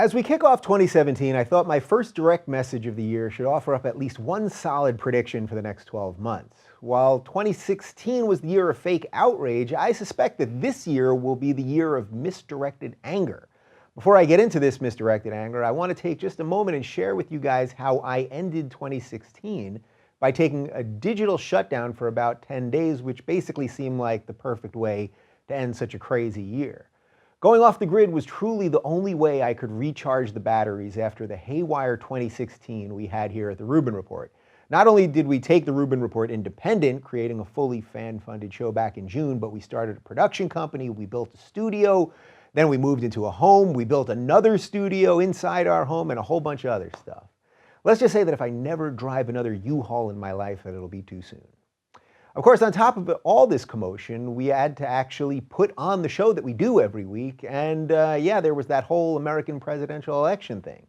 As we kick off 2017, I thought my first direct message of the year should offer up at least one solid prediction for the next 12 months. While 2016 was the year of fake outrage, I suspect that this year will be the year of misdirected anger. Before I get into this misdirected anger, I want to take just a moment and share with you guys how I ended 2016 by taking a digital shutdown for about 10 days, which basically seemed like the perfect way to end such a crazy year. Going off the grid was truly the only way I could recharge the batteries after the haywire 2016 we had here at the Rubin Report. Not only did we take the Rubin Report independent, creating a fully fan-funded show back in June, but we started a production company, we built a studio, then we moved into a home, we built another studio inside our home, and a whole bunch of other stuff. Let's just say that if I never drive another U-Haul in my life, that it'll be too soon. Of course, on top of all this commotion, we had to actually put on the show that we do every week, and yeah, there was that whole American presidential election thing.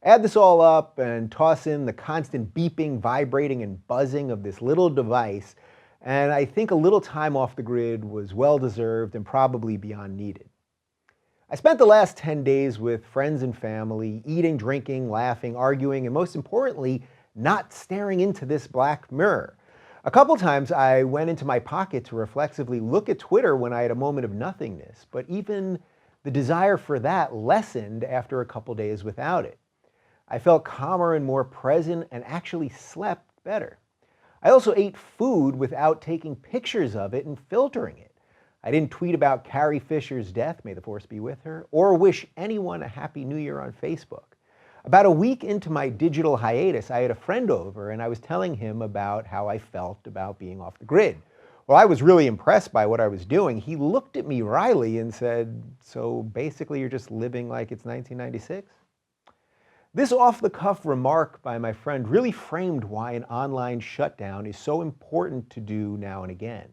Add this all up and toss in the constant beeping, vibrating, and buzzing of this little device, and I think a little time off the grid was well-deserved and probably beyond needed. I spent the last 10 days with friends and family, eating, drinking, laughing, arguing, and most importantly, not staring into this black mirror. A couple times I went into my pocket to reflexively look at Twitter when I had a moment of nothingness, but even the desire for that lessened after a couple days without it. I felt calmer and more present and actually slept better. I also ate food without taking pictures of it and filtering it. I didn't tweet about Carrie Fisher's death, may the force be with her, or wish anyone a happy new year on Facebook. About a week into my digital hiatus, I had a friend over and I was telling him about how I felt about being off the grid. Well, I was really impressed by what I was doing. He looked at me wryly and said, "So basically you're just living like it's 1996? This off-the-cuff remark by my friend really framed why an online shutdown is so important to do now and again.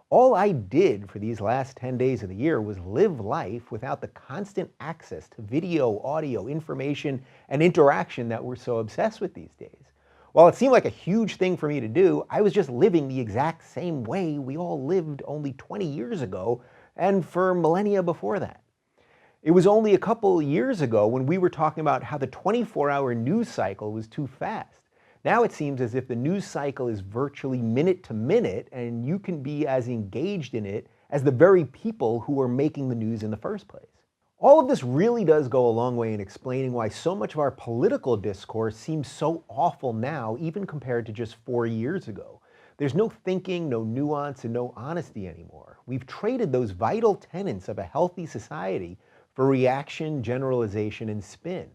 All I did for these last 10 days of the year was live life without the constant access to video, audio, information, and interaction that we're so obsessed with these days. While it seemed like a huge thing for me to do, I was just living the exact same way we all lived only 20 years ago and for millennia before that. It was only a couple years ago when we were talking about how the 24-hour news cycle was too fast. Now it seems as if the news cycle is virtually minute to minute, and you can be as engaged in it as the very people who are making the news in the first place. All of this really does go a long way in explaining why so much of our political discourse seems so awful now, even compared to just 4 years ago. There's no thinking, no nuance, and no honesty anymore. We've traded those vital tenets of a healthy society for reaction, generalization, and spin.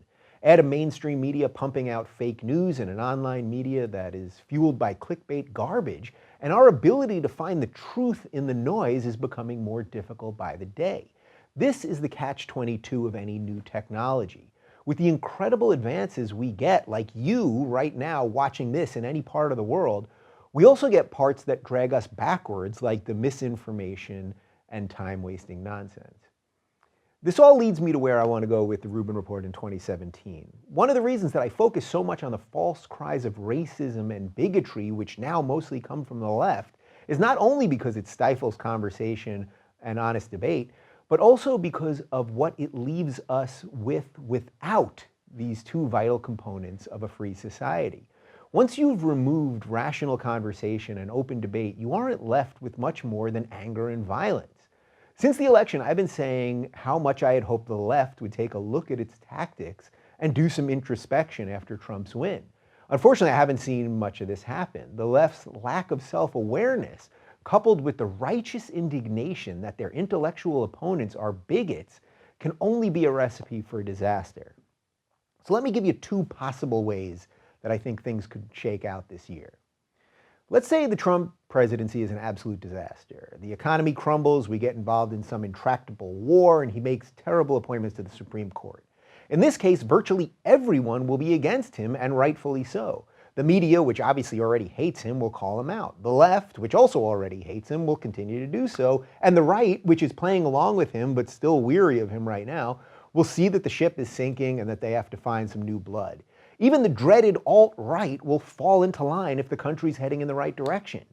Add a mainstream media pumping out fake news and an online media that is fueled by clickbait garbage, and our ability to find the truth in the noise is becoming more difficult by the day. This is the catch-22 of any new technology. With the incredible advances we get, like you right now watching this in any part of the world, we also get parts that drag us backwards, like the misinformation and time-wasting nonsense. This all leads me to where I want to go with the Rubin Report in 2017. One of the reasons that I focus so much on the false cries of racism and bigotry, which now mostly come from the left, is not only because it stifles conversation and honest debate, but also because of what it leaves us without these two vital components of a free society. Once you've removed rational conversation and open debate, you aren't left with much more than anger and violence. Since the election, I've been saying how much I had hoped the left would take a look at its tactics and do some introspection after Trump's win. Unfortunately, I haven't seen much of this happen. The left's lack of self-awareness, coupled with the righteous indignation that their intellectual opponents are bigots, can only be a recipe for disaster. So let me give you two possible ways that I think things could shake out this year. Let's say the Trump presidency is an absolute disaster. The economy crumbles, we get involved in some intractable war, and he makes terrible appointments to the Supreme Court. In this case, virtually everyone will be against him, and rightfully so. The media, which obviously already hates him, will call him out. The left, which also already hates him, will continue to do so. And the right, which is playing along with him but still weary of him right now, will see that the ship is sinking and that they have to find some new blood. Even the dreaded alt-right will fall into line if the country's heading in the right direction.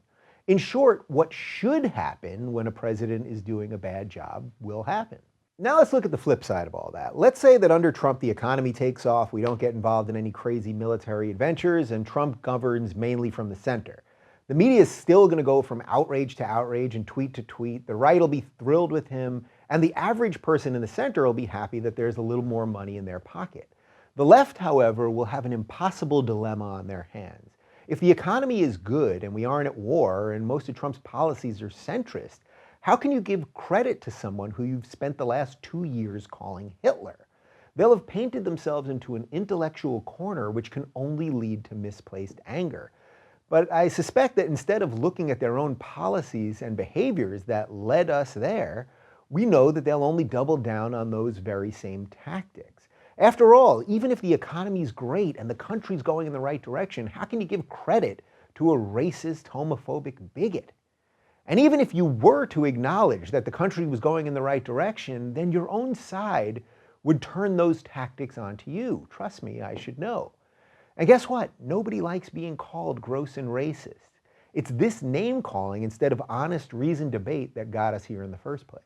In short, what should happen when a president is doing a bad job will happen. Now let's look at the flip side of all that. Let's say that under Trump the economy takes off, we don't get involved in any crazy military adventures, and Trump governs mainly from the center. The media is still going to go from outrage to outrage and tweet to tweet. The right will be thrilled with him, and the average person in the center will be happy that there's a little more money in their pocket. The left, however, will have an impossible dilemma on their hands. If the economy is good and we aren't at war and most of Trump's policies are centrist, how can you give credit to someone who you've spent the last 2 years calling Hitler? They'll have painted themselves into an intellectual corner which can only lead to misplaced anger. But I suspect that instead of looking at their own policies and behaviors that led us there, we know that they'll only double down on those very same tactics. After all, even if the economy's great and the country's going in the right direction, how can you give credit to a racist, homophobic bigot? And even if you were to acknowledge that the country was going in the right direction, then your own side would turn those tactics onto you. Trust me, I should know. And guess what? Nobody likes being called gross and racist. It's this name-calling instead of honest, reasoned debate that got us here in the first place.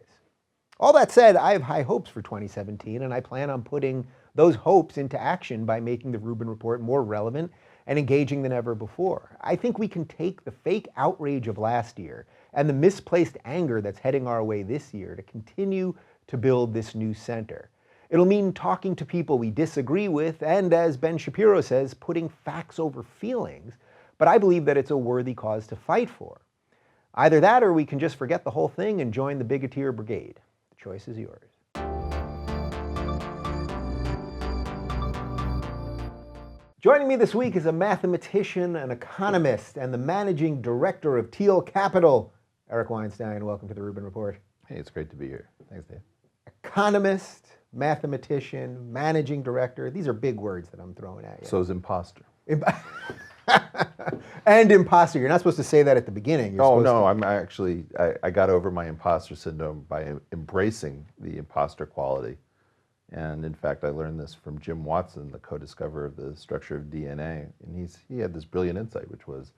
All that said, I have high hopes for 2017, and I plan on putting those hopes into action by making the Rubin Report more relevant and engaging than ever before. I think we can take the fake outrage of last year and the misplaced anger that's heading our way this year to continue to build this new center. It'll mean talking to people we disagree with and, as Ben Shapiro says, putting facts over feelings, but I believe that it's a worthy cause to fight for. Either that or we can just forget the whole thing and join the bigoteer brigade. The choice is yours. Joining me this week is a mathematician, an economist, and the managing director of Thiel Capital, Eric Weinstein. Welcome to the Rubin Report. Hey, it's great to be here. Thanks, Dave. Economist, mathematician, managing director. These are big words that I'm throwing at you. So is imposter. And imposter. You're not supposed to say that at the beginning. I got over my imposter syndrome by embracing the imposter quality. And in fact, I learned this from Jim Watson, the co-discoverer of the structure of DNA. And he had this brilliant insight, which was,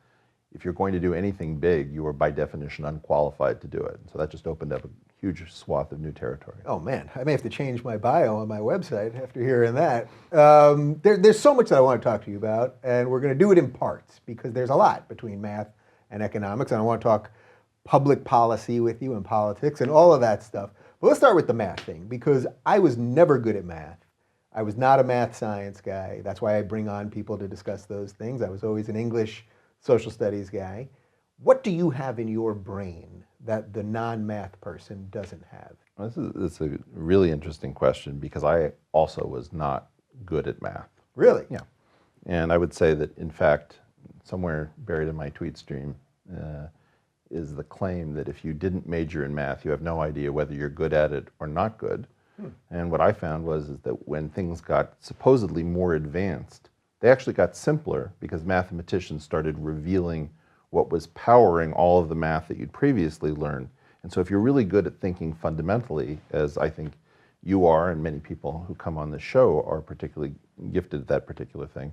if you're going to do anything big, you are by definition unqualified to do it. And so that just opened up a huge swath of new territory. Oh man, I may have to change my bio on my website after hearing that. There's so much that I want to talk to you about, and we're going to do it in parts because there's a lot between math and economics, and I want to talk public policy with you and politics and all of that stuff. But let's start with the math thing, because I was never good at math. I was not a math science guy. That's why I bring on people to discuss those things. I was always an English social studies guy. What do you have in your brain that the non-math person doesn't have? Well, this is a really interesting question because I also was not good at math. Really? Yeah. And I would say that, in fact, somewhere buried in my tweet stream is the claim that if you didn't major in math, you have no idea whether you're good at it or not good. And what I found was that when things got supposedly more advanced, they actually got simpler because mathematicians started revealing what was powering all of the math that you'd previously learned. And so if you're really good at thinking fundamentally, as I think you are and many people who come on the show are particularly gifted at that particular thing,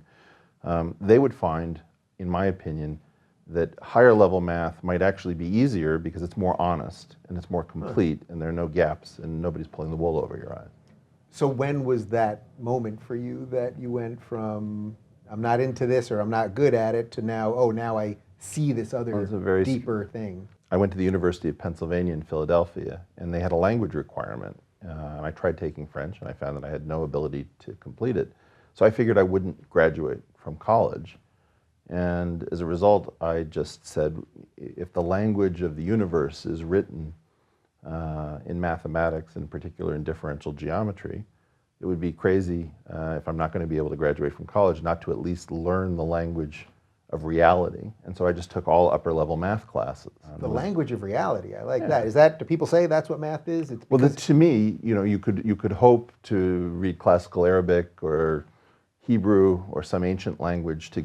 they would find, in my opinion, that higher level math might actually be easier because it's more honest and it's more complete and there are no gaps and nobody's pulling the wool over your eyes. So when was that moment for you that you went from, I'm not into this or I'm not good at it, to now, oh, now I see this other deeper thing? I went to the University of Pennsylvania in Philadelphia and they had a language requirement. And I tried taking French and I found that I had no ability to complete it. So I figured I wouldn't graduate from college. And as a result, I just said, if the language of the universe is written in mathematics, in particular in differential geometry, it would be crazy if I'm not going to be able to graduate from college not to at least learn the language of reality. And so I just took all upper level math classes. The language of reality, I like that. Is that, do people say that's what math is? Well, to me, you could hope to read classical Arabic or Hebrew or some ancient language to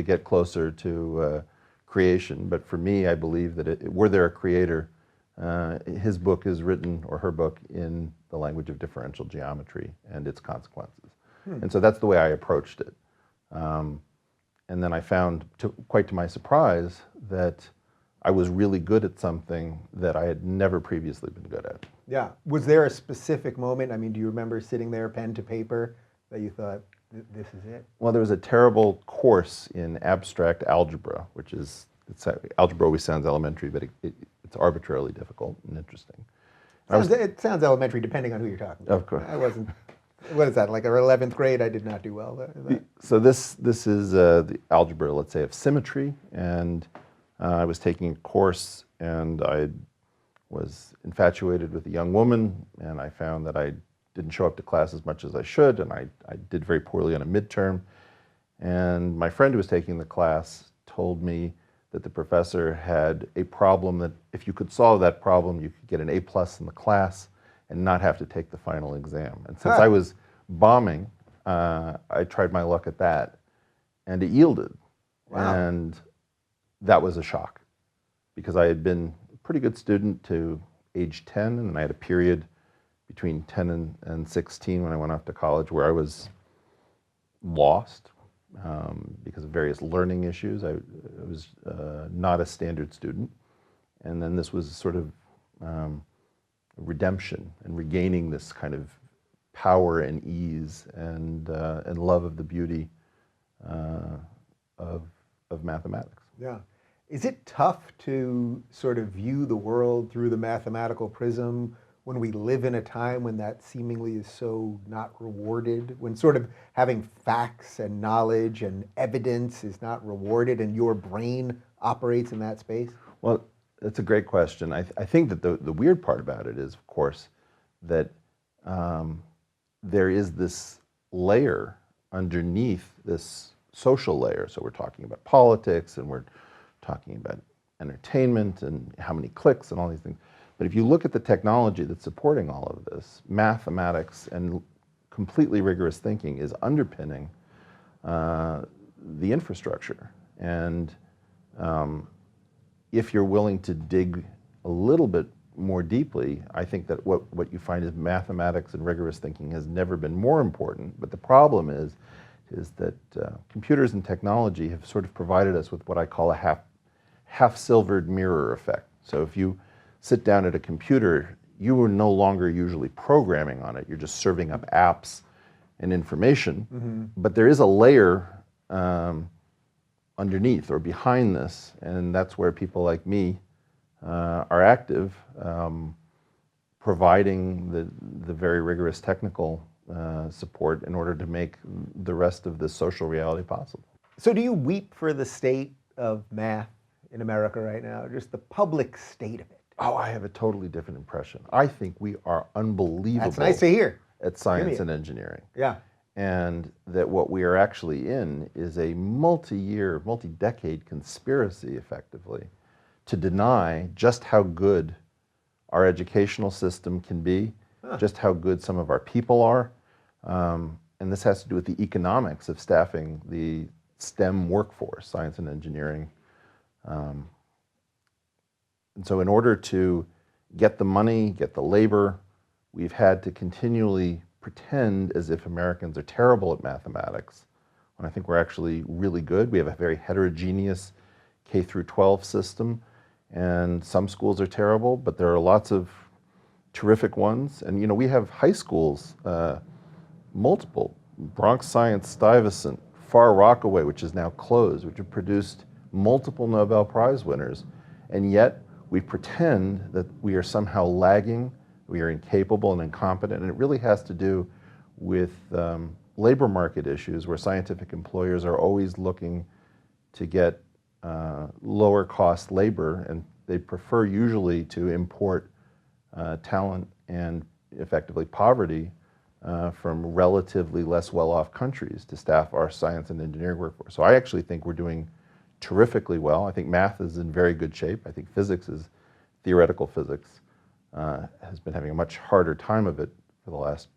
get closer to creation. But for me, I believe that were there a creator, his book is written, or her book, in the language of differential geometry and its consequences. And so that's the way I approached it. And then I found, quite to my surprise, that I was really good at something that I had never previously been good at. Yeah. Was there a specific moment? I mean, do you remember sitting there, pen to paper, that you thought, this is it? Well, there was a terrible course in abstract algebra, which is, algebra always sounds elementary, but it's arbitrarily difficult and interesting. It sounds elementary depending on who you're talking to. Of course. I wasn't, what is that, like our 11th grade? I did not do well. So this is the algebra, let's say, of symmetry, and I was taking a course, and I was infatuated with a young woman, and I found that I didn't show up to class as much as I should, and I did very poorly on a midterm. And my friend who was taking the class told me that the professor had a problem that if you could solve that problem, you could get an A+ in the class and not have to take the final exam. And since I was bombing, I tried my luck at that, and it yielded. Wow. And that was a shock, because I had been a pretty good student to age 10, and then I had a period between 10 and 16 when I went off to college where I was lost because of various learning issues. I was not a standard student. And then this was sort of redemption and regaining this kind of power and ease and love of the beauty of mathematics. Yeah. Is it tough to sort of view the world through the mathematical prism when we live in a time when that seemingly is so not rewarded, when sort of having facts and knowledge and evidence is not rewarded and your brain operates in that space? Well, that's a great question. I think that the weird part about it is, of course, that there is this layer underneath this social layer. So we're talking about politics, and we're talking about entertainment and how many clicks and all these things. But if you look at the technology that's supporting all of this, mathematics and completely rigorous thinking is underpinning the infrastructure. And if you're willing to dig a little bit more deeply, I think that what you find is mathematics and rigorous thinking has never been more important. But the problem is that computers and technology have sort of provided us with what I call a half-silvered mirror effect. So if you sit down at a computer, you are no longer usually programming on it. You're just serving up apps and information. Mm-hmm. But there is a layer underneath or behind this, and that's where people like me are active, providing the very rigorous technical support in order to make the rest of this social reality possible. So do you weep for the state of math in America right now, just the public state of it? Oh, I have a totally different impression. I think we are unbelievable. That's nice to hear. At science and engineering. Yeah. And that what we are actually in is a multi-year, multi-decade conspiracy, effectively, to deny just how good our educational system can be, just how good some of our people are. And this has to do with the economics of staffing the STEM workforce, science and engineering. And so in order to get the money, get the labor, we've had to continually pretend as if Americans are terrible at mathematics, when I think we're actually really good. We have a very heterogeneous K through 12 system, and some schools are terrible, but there are lots of terrific ones. And we have high schools, multiple, Bronx Science, Stuyvesant, Far Rockaway, which is now closed, which have produced multiple Nobel Prize winners, and yet we pretend that we are somehow lagging, we are incapable and incompetent, and it really has to do with labor market issues where scientific employers are always looking to get lower cost labor, and they prefer usually to import talent and effectively poverty from relatively less well-off countries to staff our science and engineering workforce. So I actually think we're doing terrifically well. I think math is in very good shape. I think theoretical physics, has been having a much harder time of it for the last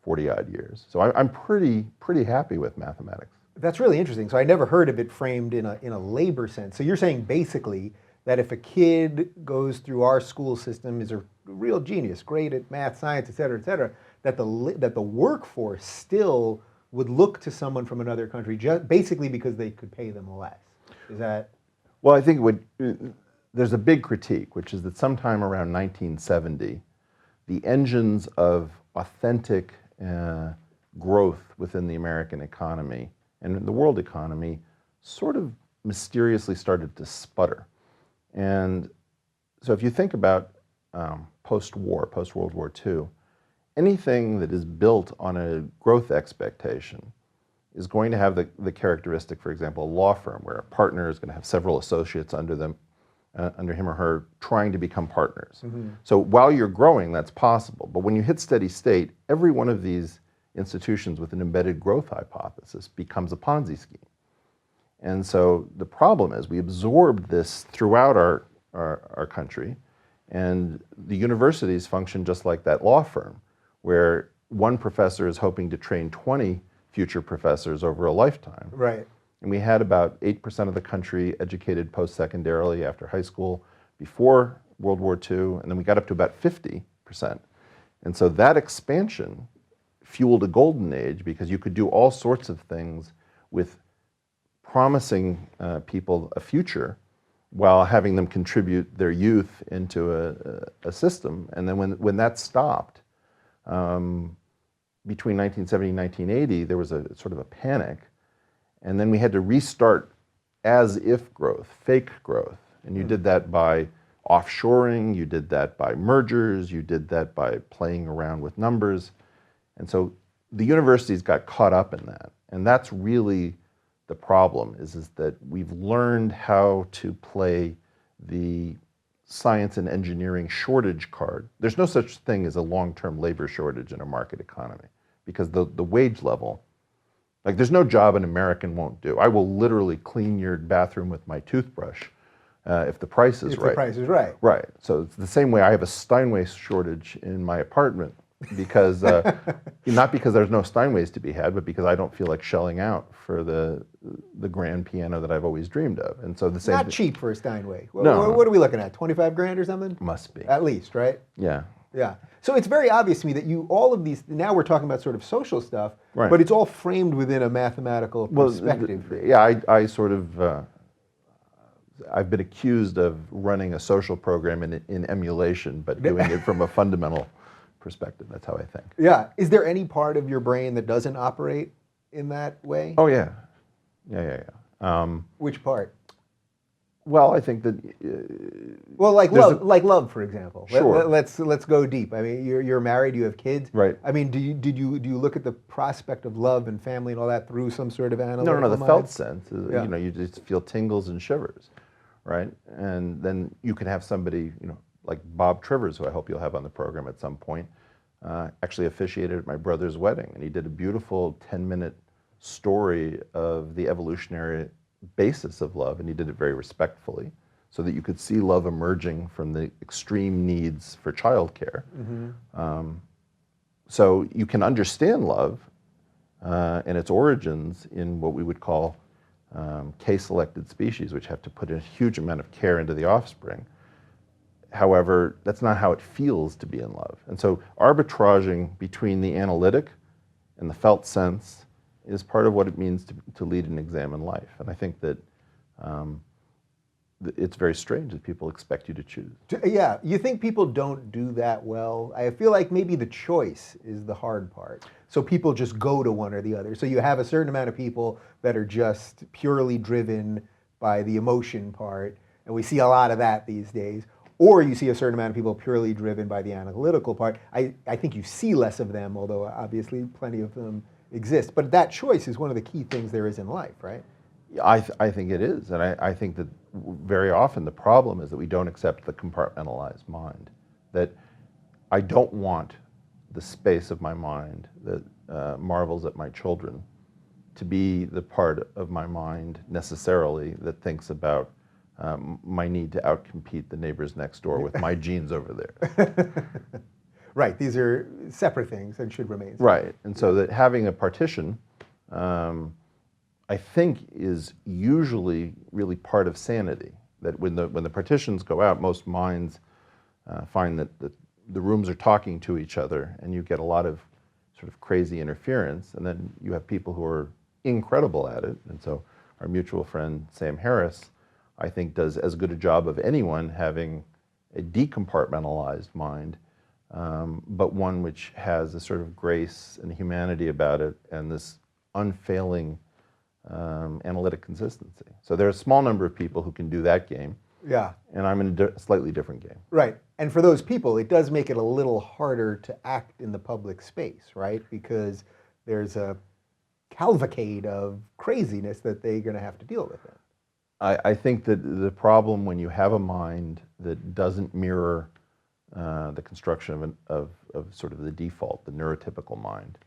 40-odd years. So I'm pretty happy with mathematics. That's really interesting. So I never heard of it framed in a labor sense. So you're saying basically that if a kid goes through our school system, is a real genius, great at math, science, et cetera, that the workforce still would look to someone from another country just basically because they could pay them less. Is that? Well, I think there's a big critique, which is that sometime around 1970, the engines of authentic growth within the American economy and the world economy sort of mysteriously started to sputter. And so if you think about post-war, post-World War II, anything that is built on a growth expectation is going to have the characteristic, for example, a law firm where a partner is going to have several associates under them, under him or her, trying to become partners. So while you're growing, that's possible. But when you hit steady state, every one of these institutions with an embedded growth hypothesis becomes a Ponzi scheme. And so the problem is we absorbed this throughout our country, and the universities function just like that law firm, where one professor is hoping to train 20 future professors over a lifetime. Right. And we had about 8% of the country educated post-secondarily after high school before World War II, and then we got up to about 50%. And so that expansion fueled a golden age because you could do all sorts of things with promising people a future while having them contribute their youth into a system. And then when that stopped, between 1970 and 1980, there was a sort of a panic. And then we had to restart as-if growth, fake growth. And you did that by offshoring, you did that by mergers, you did that by playing around with numbers. And so the universities got caught up in that. And that's really the problem, is that we've learned how to play the science and engineering shortage card. There's no such thing as a long-term labor shortage in a market economy because the wage level, like there's no job an American won't do. I will literally clean your bathroom with my toothbrush if the price is right. If the price is right. Right. So it's the same way I have a Steinway shortage in my apartment because, not because there's no Steinways to be had, but because I don't feel like shelling out for the grand piano that I've always dreamed of. And so the same. Not cheap for a Steinway. No. What are we looking at? 25 grand or something? Must be. At least, right? Yeah. Yeah. So it's very obvious to me that all of these, now we're talking about sort of social stuff, Right. but it's all framed within a mathematical perspective. Yeah, I sort of, I've been accused of running a social program in emulation, but doing it from a fundamental perspective. That's how I think. Yeah. Is there any part of your brain that doesn't operate in that way? Oh, yeah. Yeah. Which part? Well, I think that... Well, like love, for example. Sure. Let's go deep. I mean, you're married, you have kids. Right. I mean, do you look at the prospect of love and family and all that through some sort of analytical No. The mind? felt sense is, Yeah. you just feel tingles and shivers, right? And then you can have somebody, like Bob Trivers, who I hope you'll have on the program at some point, actually officiated at my brother's wedding, and he did a beautiful 10-minute story of the evolutionary basis of love, and he did it very respectfully, so that you could see love emerging from the extreme needs for childcare. So you can understand love and its origins in what we would call K-selected species, which have to put a huge amount of care into the offspring. However, that's not how it feels to be in love. And so arbitraging between the analytic and the felt sense is part of what it means to lead and examine life. And I think that it's very strange that people expect you to choose. Yeah, you think people don't do that well? I feel like maybe the choice is the hard part. So people just go to one or the other. So you have a certain amount of people that are just purely driven by the emotion part, and we see a lot of that these days. Or you see a certain amount of people purely driven by the analytical part. I think you see less of them, although obviously plenty of them exist. But that choice is one of the key things there is in life, right? I think it is, and I think that very often the problem is that we don't accept the compartmentalized mind, that I don't want the space of my mind that marvels at my children to be the part of my mind necessarily that thinks about my need to outcompete the neighbors next door with my genes over there. Right, these are separate things and should remain separate. Right, and so that having a partition, I think, is usually really part of sanity. That when the partitions go out, most minds find that the rooms are talking to each other, and you get a lot of sort of crazy interference, and then you have people who are incredible at it. And so our mutual friend Sam Harris, I think, does as good a job of anyone having a decompartmentalized mind, but one which has a sort of grace and humanity about it and this unfailing analytic consistency. So there are a small number of people who can do that game. Yeah. And I'm in a slightly different game. Right. And for those people, it does make it a little harder to act in the public space, right? Because there's a cavalcade of craziness that they're going to have to deal with. I think that the problem when you have a mind that doesn't mirror the construction of sort of the default, the neurotypical mind,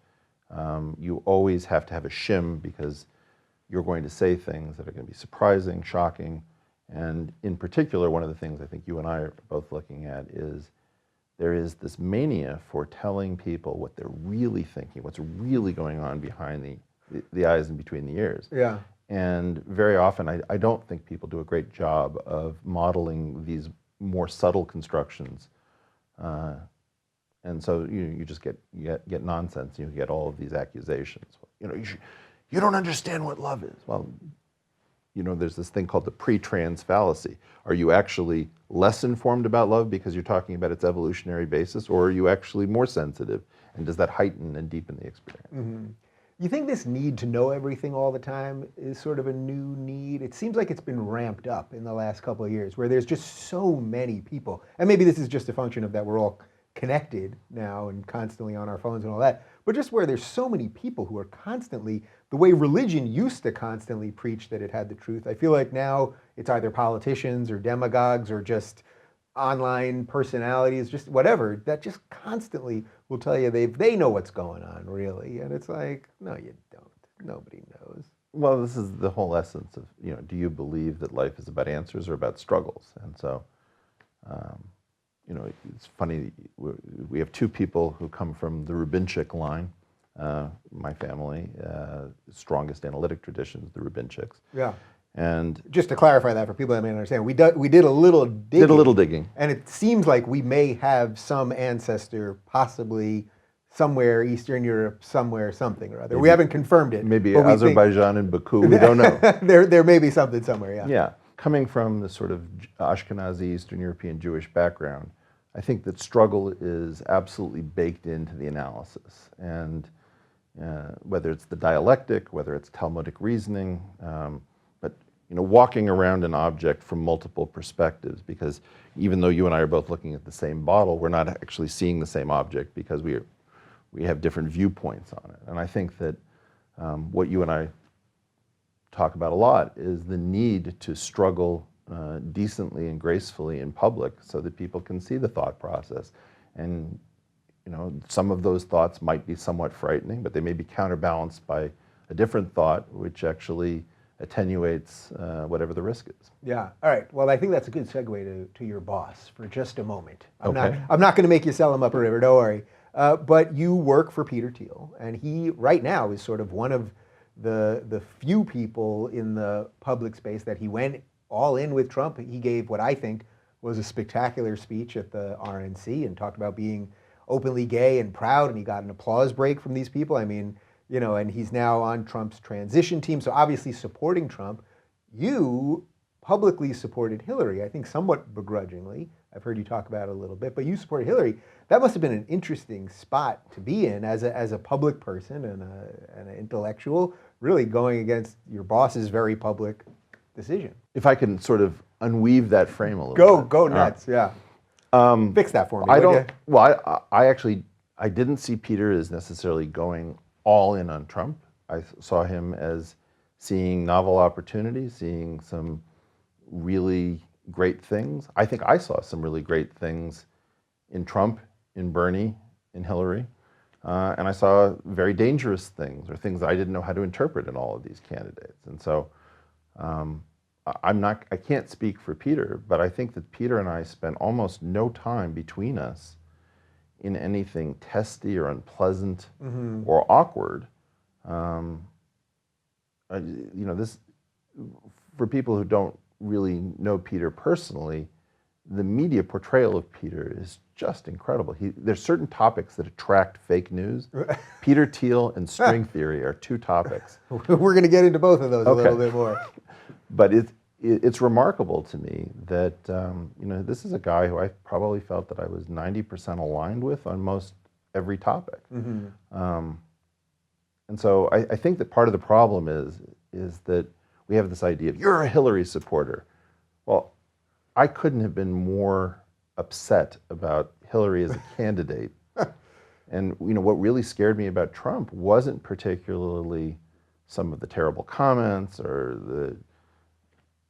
you always have to have a shim because you're going to say things that are going to be surprising, shocking, and in particular, one of the things I think you and I are both looking at is there is this mania for telling people what they're really thinking, what's really going on behind the eyes and between the ears. Yeah. And very often, I don't think people do a great job of modeling these more subtle constructions. And so you just get nonsense. You get all of these accusations. You don't understand what love is. Well, there's this thing called the pre-trans fallacy. Are you actually less informed about love because you're talking about its evolutionary basis, or are you actually more sensitive? And does that heighten and deepen the experience? Mm-hmm. You think this need to know everything all the time is sort of a new need? It seems like it's been ramped up in the last couple of years, where there's just so many people. And maybe this is just a function of that we're all connected now and constantly on our phones and all that, but just where there's so many people who are constantly, the way religion used to constantly preach that it had the truth, I feel like now it's either politicians or demagogues or just online personalities, just whatever, that just constantly will tell you they know what's going on, really. And it's like, no, you don't. Nobody knows. Well, this is the whole essence of, do you believe that life is about answers or about struggles? And so, it's funny, we have two people who come from the Rubinchik line, my family, strongest analytic traditions, the Rubinchiks. Yeah. And just to clarify that for people that may not understand, we did a little digging. Did a little digging. And it seems like we may have some ancestor possibly somewhere, Eastern Europe, somewhere, something or other. Maybe, we haven't confirmed it. Maybe Azerbaijan and Baku, we don't know. there may be something somewhere, yeah. Yeah. Coming from the sort of Ashkenazi, Eastern European Jewish background, I think that struggle is absolutely baked into the analysis. And whether it's the dialectic, whether it's Talmudic reasoning, walking around an object from multiple perspectives, because even though you and I are both looking at the same bottle, we're not actually seeing the same object because we have different viewpoints on it. And I think that what you and I talk about a lot is the need to struggle decently and gracefully in public so that people can see the thought process. And some of those thoughts might be somewhat frightening, but they may be counterbalanced by a different thought which actually attenuates whatever the risk is. Yeah. All right. Well, I think that's a good segue to your boss for just a moment. I'm Okay. not going to make you sell him up a river. Don't worry. But you work for Peter Thiel, and he right now is sort of one of the few people in the public space that he went all in with Trump. He gave what I think was a spectacular speech at the RNC and talked about being openly gay and proud, and he got an applause break from these people. I mean, and he's now on Trump's transition team, so obviously supporting Trump. You publicly supported Hillary, I think somewhat begrudgingly. I've heard you talk about it a little bit, but you supported Hillary. That must have been an interesting spot to be in as a public person and an intellectual, really going against your boss's very public decision. If I can sort of unweave that frame a little bit. Go nuts, yeah. Fix that for me. I didn't see Peter as necessarily going all in on Trump. I saw him as seeing novel opportunities, seeing some really great things. I think I saw some really great things in Trump, in Bernie, in Hillary. And I saw very dangerous things, or things that I didn't know how to interpret in all of these candidates. And so I can't speak for Peter, but I think that Peter and I spent almost no time between us in anything testy or unpleasant or awkward. This, for people who don't really know Peter personally, the media portrayal of Peter is just incredible. There's certain topics that attract fake news. Peter Thiel and string theory are two topics. We're going to get into both of those a little bit more. But it's remarkable to me that this is a guy who I probably felt that I was 90% aligned with on most every topic. And so I think that part of the problem is that we have this idea of you're a Hillary supporter. Well, I couldn't have been more upset about Hillary as a candidate. And what really scared me about Trump wasn't particularly some of the terrible comments or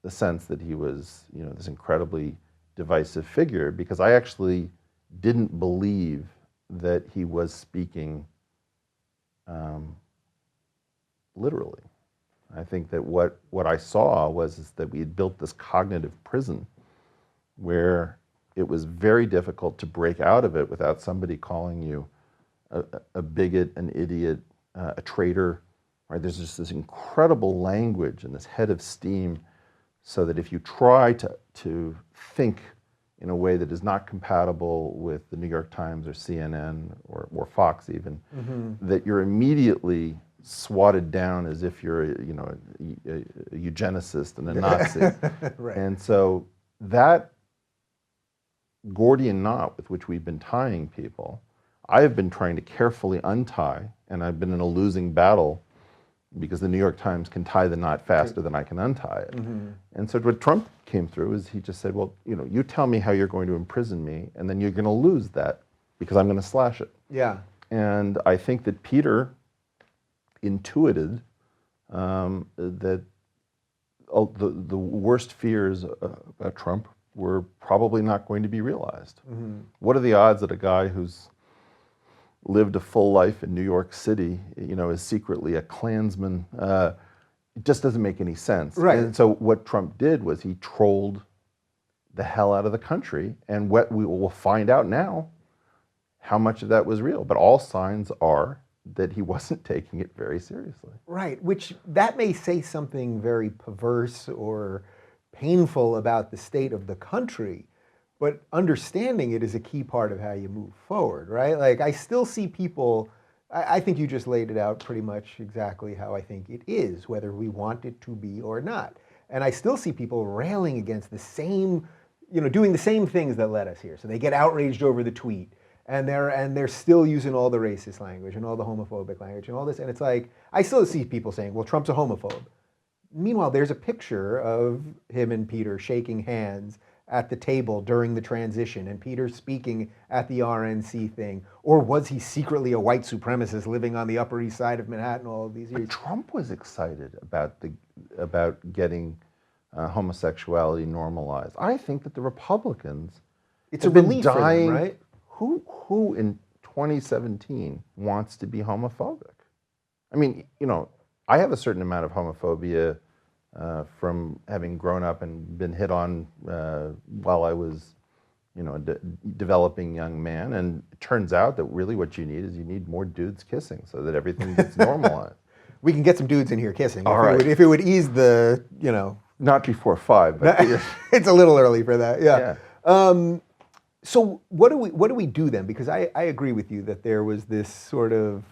the sense that he was this incredibly divisive figure, because I actually didn't believe that he was speaking literally. I think that what I saw was that we had built this cognitive prison where it was very difficult to break out of it without somebody calling you a bigot, an idiot, a traitor. Right? There's just this incredible language and this head of steam, so that if you try to think in a way that is not compatible with the New York Times or CNN or Fox even, that you're immediately swatted down as if you're a eugenicist and a Nazi. Right. And so that Gordian knot with which we've been tying people, I have been trying to carefully untie, and I've been in a losing battle because the New York Times can tie the knot faster than I can untie it. And so what Trump came through is he just said, well, you tell me how you're going to imprison me, and then you're going to lose that because I'm going to slash it. Yeah. And I think that Peter intuited that the worst fears about Trump were probably not going to be realized. What are the odds that a guy who's lived a full life in New York City, is secretly a Klansman? It just doesn't make any sense. Right. And so what Trump did was he trolled the hell out of the country, and what we will find out now how much of that was real. But all signs are that he wasn't taking it very seriously. Right, which that may say something very perverse or painful about the state of the country, but understanding it is a key part of how you move forward, right? Like, I still see people, I think you just laid it out pretty much exactly how I think it is, whether we want it to be or not. And I still see people railing against the same, doing the same things that led us here. So they get outraged over the tweet, and they're still using all the racist language and all the homophobic language and all this. And it's like, I still see people saying, well, Trump's a homophobe. Meanwhile, there's a picture of him and Peter shaking hands at the table during the transition, and Peter speaking at the RNC thing. Or was he secretly a white supremacist living on the Upper East Side of Manhattan all of these years? But Trump was excited about getting homosexuality normalized. I think that the Republicans, It's a relief for them, right? Who in 2017 wants to be homophobic? I mean, I have a certain amount of homophobia from having grown up and been hit on while I was, a developing young man. And it turns out that really what you need more dudes kissing so that everything gets normalized. We can get some dudes in here kissing. All right. If it would ease the, Not before 5, but it's a little early for that. Yeah. So what do we do then? Because I agree with you that there was this sort of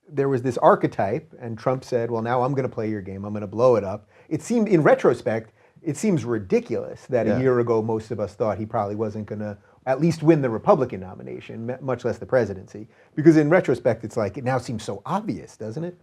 there was this archetype, and Trump said, well, now I'm going to play your game. I'm going to blow it up. It seemed, in retrospect, it seems ridiculous that a year ago most of us thought he probably wasn't going to at least win the Republican nomination, much less the presidency. Because in retrospect, it's like, it now seems so obvious, doesn't it?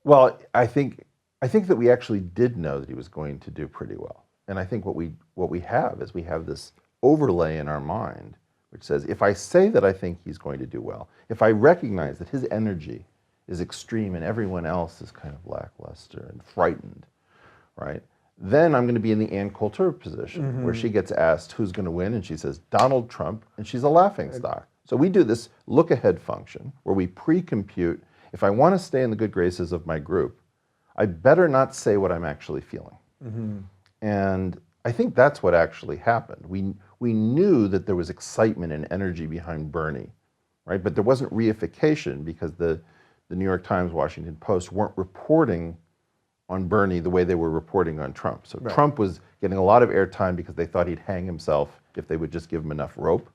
Well, I think that we actually did know that he was going to do pretty well. And I think what we have is we have this overlay in our mind which says, if I say that I think he's going to do well, if I recognize that his energy is extreme and everyone else is kind of lackluster and frightened, right? Then I'm going to be in the Ann Coulter position where she gets asked who's going to win, and she says, Donald Trump, and she's a laughingstock. So we do this look-ahead function where we pre-compute, if I want to stay in the good graces of my group, I better not say what I'm actually feeling. And I think that's what actually happened. We knew that there was excitement and energy behind Bernie, right? But there wasn't reification because the New York Times, Washington Post weren't reporting on Bernie the way they were reporting on Trump. So Trump was getting a lot of airtime because they thought he'd hang himself if they would just give him enough rope.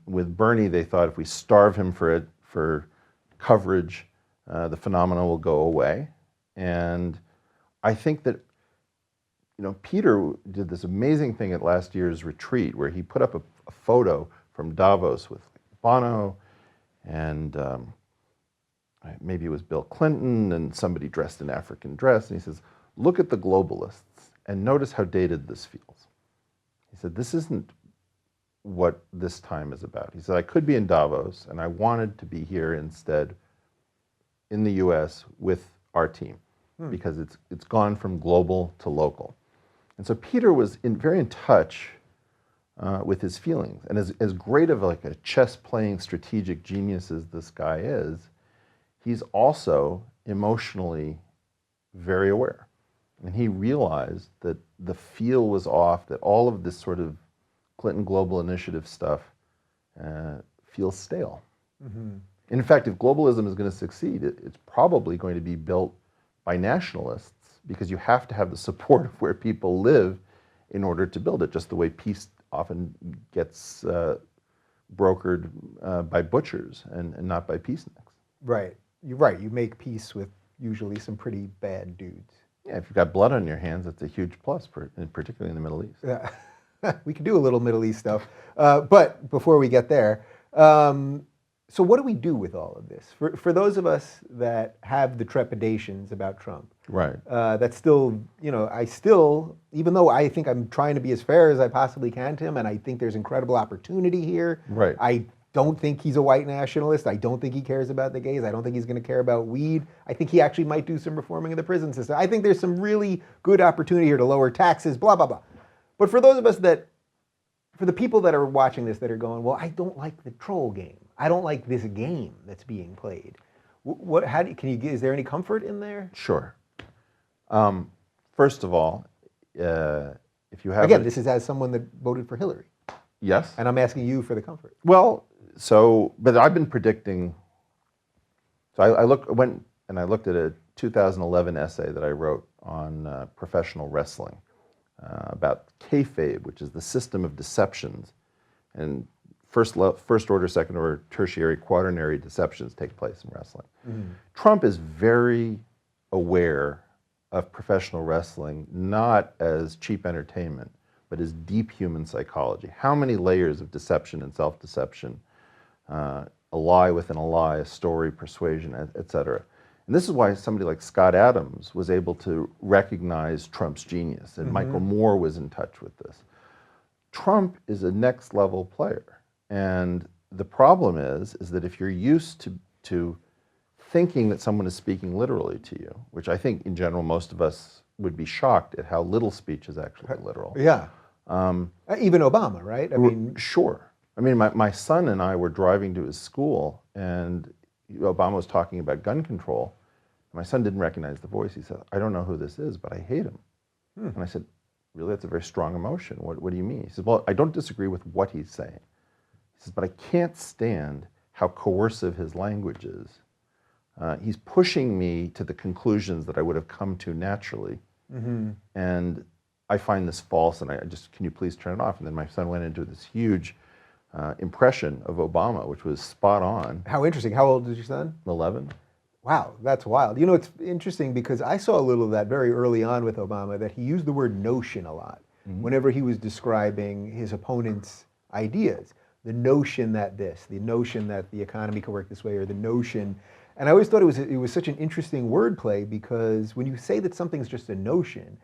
With Bernie, they thought if we starve him for coverage, the phenomenon will go away. And I think that, Peter did this amazing thing at last year's retreat where he put up a photo from Davos with Bono and maybe it was Bill Clinton and somebody dressed in African dress. And he says, look at the globalists and notice how dated this feels. He said, this isn't what this time is about. He said, I could be in Davos and I wanted to be here instead in the US with our team because it's gone from global to local. And so Peter was very in touch with his feelings. And as great of like a chess playing strategic genius as this guy is, he's also emotionally very aware. And he realized that the feel was off, that all of this sort of Clinton Global Initiative stuff feels stale. Mm-hmm. In fact, if globalism is going to succeed, it's probably going to be built by nationalists because you have to have the support of where people live in order to build it, just the way peace often gets brokered by butchers and not by peaceniks. Right. You're right. You make peace with usually some pretty bad dudes. Yeah, if you've got blood on your hands, that's a huge plus, particularly in the Middle East. Yeah. We could do a little Middle East stuff. But before we get there, so what do we do with all of this? For those of us that have the trepidations about Trump, right? That still, I still, even though I think I'm trying to be as fair as I possibly can to him, and I think there's incredible opportunity here. Right. I don't think he's a white nationalist. I don't think he cares about the gays. I don't think he's going to care about weed. I think he actually might do some reforming of the prison system. I think there's some really good opportunity here to lower taxes, blah, blah, blah. But for those of us for the people that are watching this that are going, well, I don't like the troll game. I don't like this game that's being played. Is there any comfort in there? Sure. First of all, if you have... Again, this is as someone that voted for Hillary. Yes. And I'm asking you for the comfort. Well, but I've been predicting, I looked at a 2011 essay that I wrote on professional wrestling about kayfabe, which is the system of deceptions, and first order, second order, tertiary, quaternary deceptions take place in wrestling. Mm-hmm. Trump is very aware of professional wrestling, not as cheap entertainment, but as deep human psychology. How many layers of deception and self-deception, a lie within a lie, a story, persuasion, et cetera. And this is why somebody like Scott Adams was able to recognize Trump's genius, and Michael Moore was in touch with this. Trump is a next level player. And the problem is that if you're used to thinking that someone is speaking literally to you, which I think in general most of us would be shocked at how little speech is actually literal. Yeah. Even Obama, right? I mean, sure. I mean, my son and I were driving to his school, and Obama was talking about gun control. My son didn't recognize the voice. He said, I don't know who this is, but I hate him. And I said, really, that's a very strong emotion. What do you mean? He said, well, I don't disagree with what he's saying. He says, but I can't stand how coercive his language is. He's pushing me to the conclusions that I would have come to naturally. Mm-hmm. And I find this false, and can you please turn it off? And then my son went into this huge impression of Obama, which was spot on. How interesting. How old is your son? 11. Wow, that's wild. It's interesting because I saw a little of that very early on with Obama, that he used the word notion a lot whenever he was describing his opponent's ideas. The notion that the notion that the economy could work this way, or the notion. And I always thought it was such an interesting wordplay, because when you say that something's just a notion,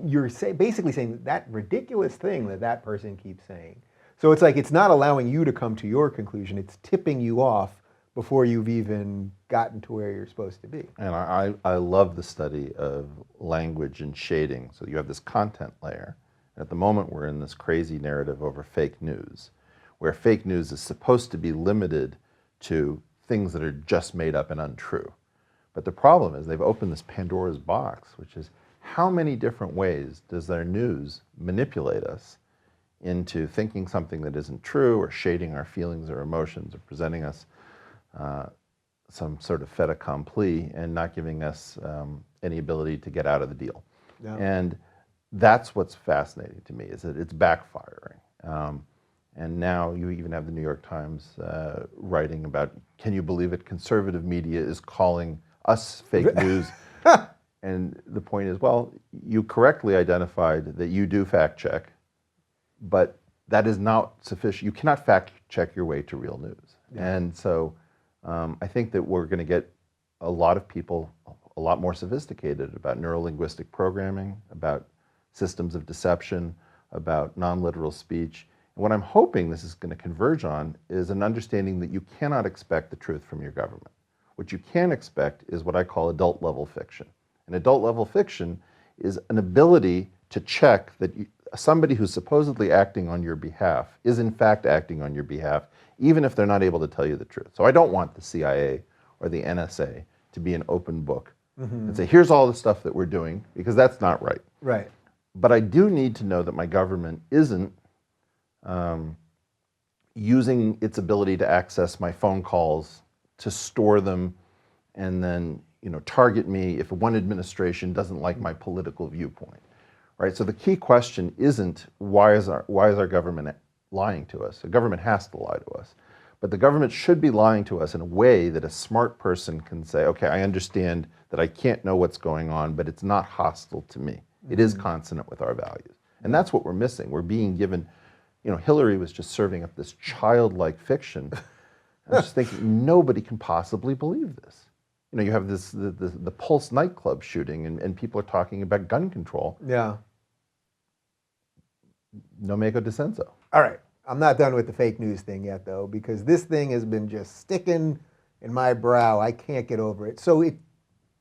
you're basically saying that ridiculous thing that person keeps saying. So it's like it's not allowing you to come to your conclusion, it's tipping you off before you've even gotten to where you're supposed to be. And I love the study of language and shading. So you have this content layer. At the moment, we're in this crazy narrative over fake news, where fake news is supposed to be limited to things that are just made up and untrue. But the problem is they've opened this Pandora's box, which is how many different ways does their news manipulate us into thinking something that isn't true, or shading our feelings or emotions, or presenting us some sort of fait accompli and not giving us any ability to get out of the deal. Yeah. And that's what's fascinating to me, is that it's backfiring. And now you even have the New York Times writing about, can you believe it, conservative media is calling us fake news. And the point is, well, you correctly identified that you do fact check, but that is not sufficient. You cannot fact check your way to real news. Yeah. And so I think that we're going to get a lot of people a lot more sophisticated about neurolinguistic programming, about systems of deception, about non-literal speech. And what I'm hoping this is going to converge on is an understanding that you cannot expect the truth from your government. What you can expect is what I call adult-level fiction. And adult-level fiction is an ability to check that somebody who's supposedly acting on your behalf is in fact acting on your behalf, even if they're not able to tell you the truth. So I don't want the CIA or the NSA to be an open book and say, here's all the stuff that we're doing, because that's not right. Right. But I do need to know that my government isn't using its ability to access my phone calls to store them and then target me if one administration doesn't like my political viewpoint. Right? So the key question isn't why is our government lying to us? The government has to lie to us. But the government should be lying to us in a way that a smart person can say, okay, I understand that I can't know what's going on, but it's not hostile to me. It is consonant with our values. And that's what we're missing. We're being given, Hillary was just serving up this childlike fiction. I was just thinking, nobody can possibly believe this. You have the Pulse nightclub shooting, and people are talking about gun control. Yeah. No me disenso. All right. I'm not done with the fake news thing yet, though, because this thing has been just sticking in my brow. I can't get over it. So it's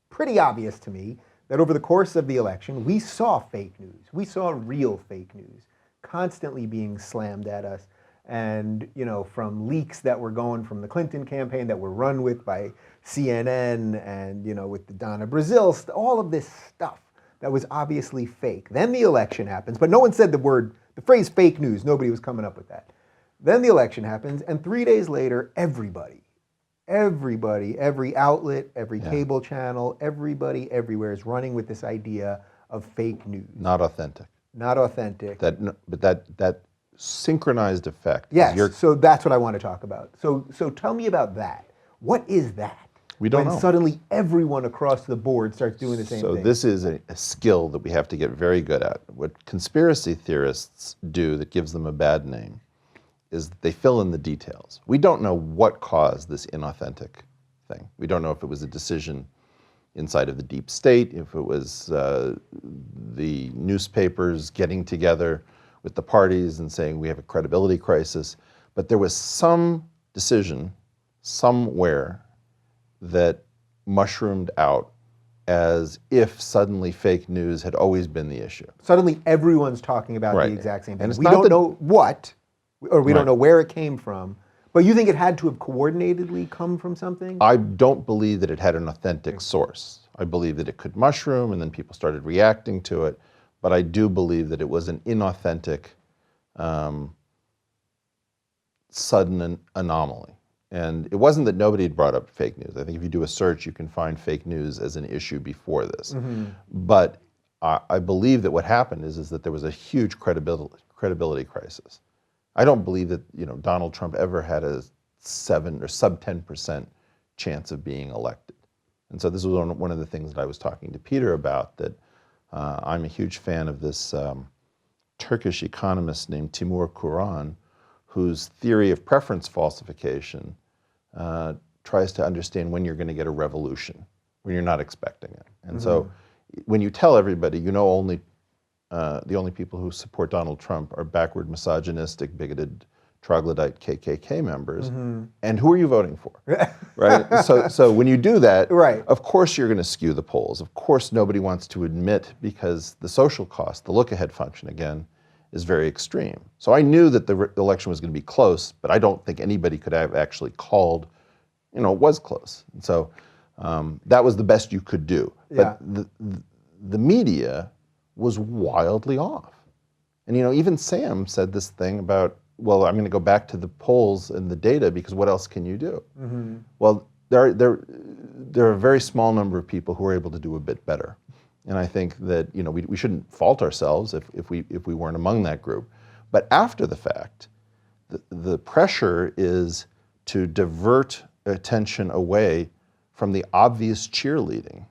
pretty obvious to me that over the course of the election, we saw fake news. We saw real fake news constantly being slammed at us. And, from leaks that were going from the Clinton campaign that were run with by CNN and, with the Donna Brazil, all of this stuff that was obviously fake. Then the election happens, but no one said the phrase fake news. Nobody was coming up with that. Then the election happens, and 3 days later, everybody, every outlet, every cable channel, everybody everywhere is running with this idea of fake news. Not authentic. Not authentic. That synchronized effect. Yes, so that's what I want to talk about. So tell me about that. What is that? We don't know. When suddenly everyone across the board starts doing the same thing. So this is a skill that we have to get very good at. What conspiracy theorists do that gives them a bad name is that they fill in the details. We don't know what caused this inauthentic thing. We don't know if it was a decision inside of the deep state, if it was the newspapers getting together with the parties and saying we have a credibility crisis. But there was some decision somewhere that mushroomed out as if suddenly fake news had always been the issue. Suddenly everyone's talking about the exact same thing. And we don't know what, or we don't know where it came from, but you think it had to have coordinatedly come from something? I don't believe that it had an authentic source. I believe that it could mushroom and then people started reacting to it, but I do believe that it was an inauthentic, sudden anomaly. And it wasn't that nobody had brought up fake news. I think if you do a search, you can find fake news as an issue before this. But I believe that what happened is that there was a huge credibility crisis. I don't believe that Donald Trump ever had a 7 or sub 10% chance of being elected. And so this was one of the things that I was talking to Peter about, that I'm a huge fan of this Turkish economist named Timur Kuran, whose theory of preference falsification tries to understand when you're going to get a revolution, when you're not expecting it. And so when you tell everybody, only the only people who support Donald Trump are backward, misogynistic, bigoted, troglodyte KKK members, and who are you voting for? Right? So when you do that, of course you're going to skew the polls. Of course nobody wants to admit, because the social cost, the look-ahead function again, is very extreme. So I knew that the election was going to be close, but I don't think anybody could have actually called, it was close. And so that was the best you could do. But the media was wildly off. And even Sam said this thing about, well, I'm going to go back to the polls and the data because what else can you do? Well, there are a very small number of people who are able to do a bit better. And I think that we shouldn't fault ourselves if we weren't among that group. But after the fact, the pressure is to divert attention away from the obvious cheerleading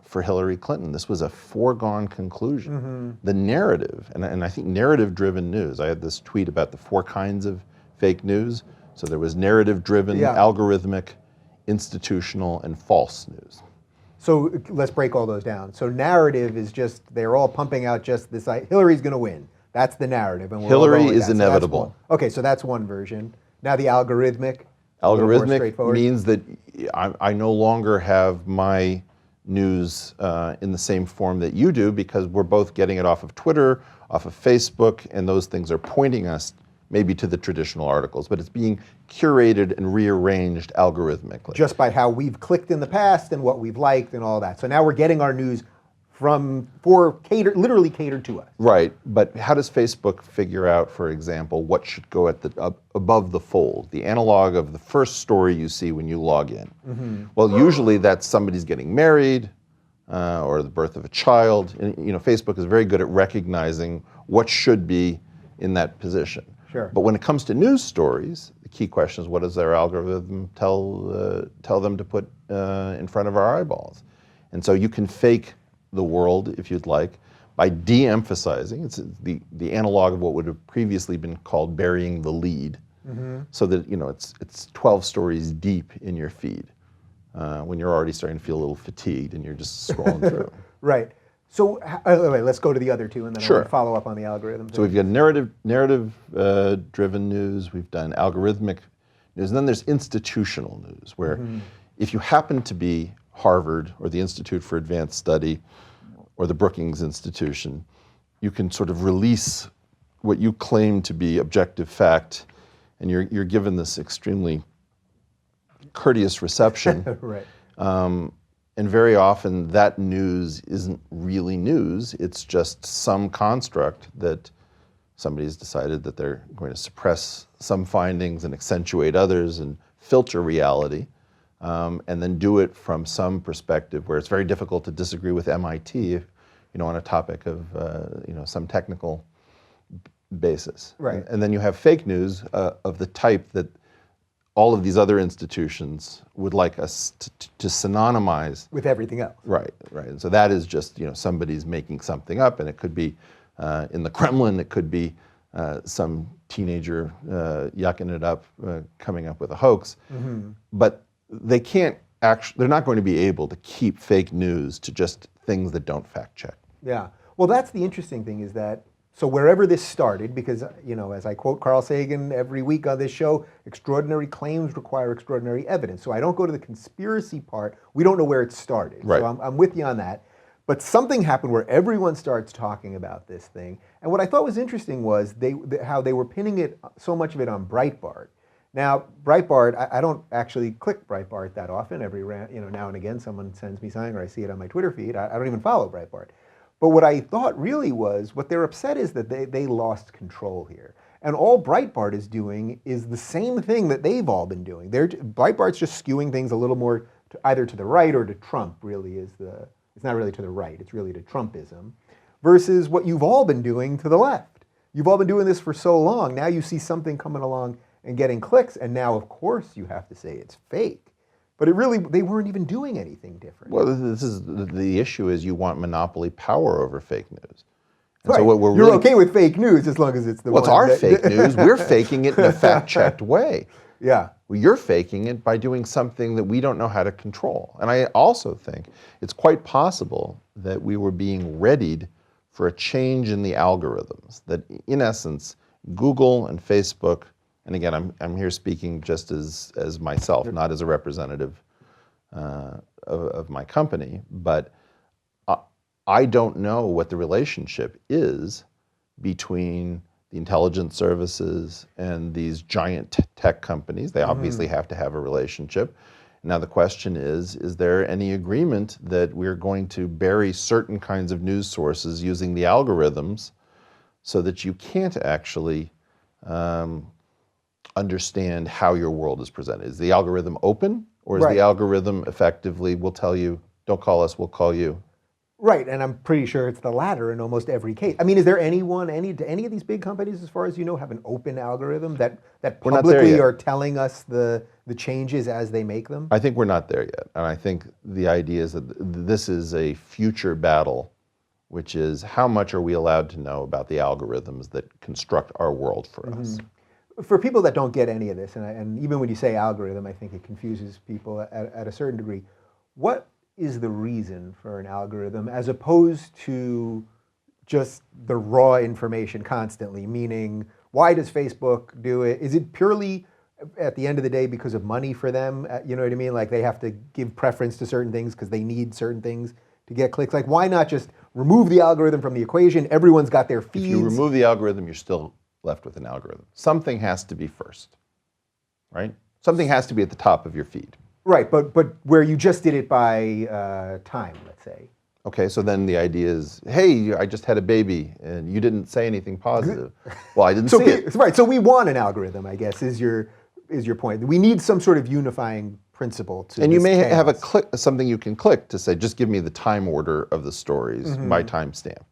for Hillary Clinton. This was a foregone conclusion. The narrative, and I think narrative-driven news, I had this tweet about the 4 kinds of fake news. So there was narrative-driven, algorithmic, institutional, and false news. So let's break all those down. So narrative is just, they're all pumping out just this, Hillary's going to win. That's the narrative. And Hillary is inevitable. Okay, so that's one version. Now the algorithmic. Algorithmic means that I no longer have my news in the same form that you do, because we're both getting it off of Twitter, off of Facebook, and those things are pointing us maybe to the traditional articles, but it's being curated and rearranged algorithmically. Just by how we've clicked in the past and what we've liked and all that. So now we're getting our news literally catered to us. Right, but how does Facebook figure out, for example, what should go at above the fold, the analog of the first story you see when you log in? Well, usually that's somebody's getting married or the birth of a child. And, Facebook is very good at recognizing what should be in that position. Sure. But when it comes to news stories, the key question is, what does their algorithm tell them to put in front of our eyeballs? And so you can fake the world, if you'd like, by de-emphasizing. It's the analog of what would have previously been called burying the lead, so that it's 12 stories deep in your feed when you're already starting to feel a little fatigued and you're just scrolling through. Right. So wait, let's go to the other two, and then Sure. I'll follow up on the algorithm. So we've got narrative-driven news, we've done algorithmic news, and then there's institutional news, where if you happen to be Harvard or the Institute for Advanced Study or the Brookings Institution, you can sort of release what you claim to be objective fact, and you're given this extremely courteous reception. Right. And very often that news isn't really news, it's just some construct that somebody's decided that they're going to suppress some findings and accentuate others and filter reality, and then do it from some perspective where it's very difficult to disagree with MIT, on a topic of some technical basis. Right. And then you have fake news of the type that all of these other institutions would like us to synonymize with everything else. Right, right. And so that is just, somebody's making something up, and it could be in the Kremlin, it could be some teenager yucking it up, coming up with a hoax. But they can't they're not going to be able to keep fake news to just things that don't fact check. Yeah. Well, that's the interesting thing, is that, so wherever this started, because, as I quote Carl Sagan every week on this show, extraordinary claims require extraordinary evidence. So I don't go to the conspiracy part. We don't know where it started. Right. So I'm with you on that. But something happened where everyone starts talking about this thing. And what I thought was interesting was how they were pinning so much of it on Breitbart. Now, Breitbart, I don't actually click Breitbart that often. Now and again, someone sends me something or I see it on my Twitter feed. I don't even follow Breitbart. But what I thought really was, what they're upset is that they lost control here. And all Breitbart is doing is the same thing that they've all been doing. Breitbart's just skewing things a little more either to the right or to Trump, really it's not really to the right, it's really to Trumpism, versus what you've all been doing to the left. You've all been doing this for so long, now you see something coming along and getting clicks, and now of course you have to say it's fake. But they weren't even doing anything different. Well, this is the issue: is you want monopoly power over fake news. And right. So what You're okay with fake news as long as it's the it's our fake news. We're faking it in a fact-checked way. Yeah. Well, you're faking it by doing something that we don't know how to control. And I also think it's quite possible that we were being readied for a change in the algorithms. That in essence, Google and Facebook, and again, I'm here speaking just as myself, not as a representative of my company, but I don't know what the relationship is between the intelligence services and these giant tech companies. They obviously have to have a relationship. Now the question is there any agreement that we're going to bury certain kinds of news sources using the algorithms so that you can't actually understand how your world is presented? Is the algorithm open, or is the algorithm effectively, we'll tell you, don't call us, we'll call you? Right, and I'm pretty sure it's the latter in almost every case. I mean, is there do any of these big companies, as far as you know, have an open algorithm that We're not there publicly yet. are telling us the changes as they make them? I think we're not there yet. And I think the idea is that this is a future battle, which is how much are we allowed to know about the algorithms that construct our world for us? For people that don't get any of this, and even when you say algorithm, I think it confuses people at a certain degree. What is the reason for an algorithm as opposed to just the raw information constantly? Meaning, why does Facebook do it? Is it purely, at the end of the day, because of money for them? You know what I mean? Like they have to give preference to certain things because they need certain things to get clicks. Like, why not just remove the algorithm from the equation? Everyone's got their feeds. If you remove the algorithm, you're still left with an algorithm. Something has to be first, right? Something has to be at the top of your feed. Right, but where you just did it by time, let's say. Okay, so then the idea is, hey, I just had a baby and you didn't say anything positive. Well, I didn't see it. Right, so we want an algorithm, I guess, is your point. We need some sort of unifying principle to And you this may chaos. have something you can click to say, just give me the time order of the stories by timestamp.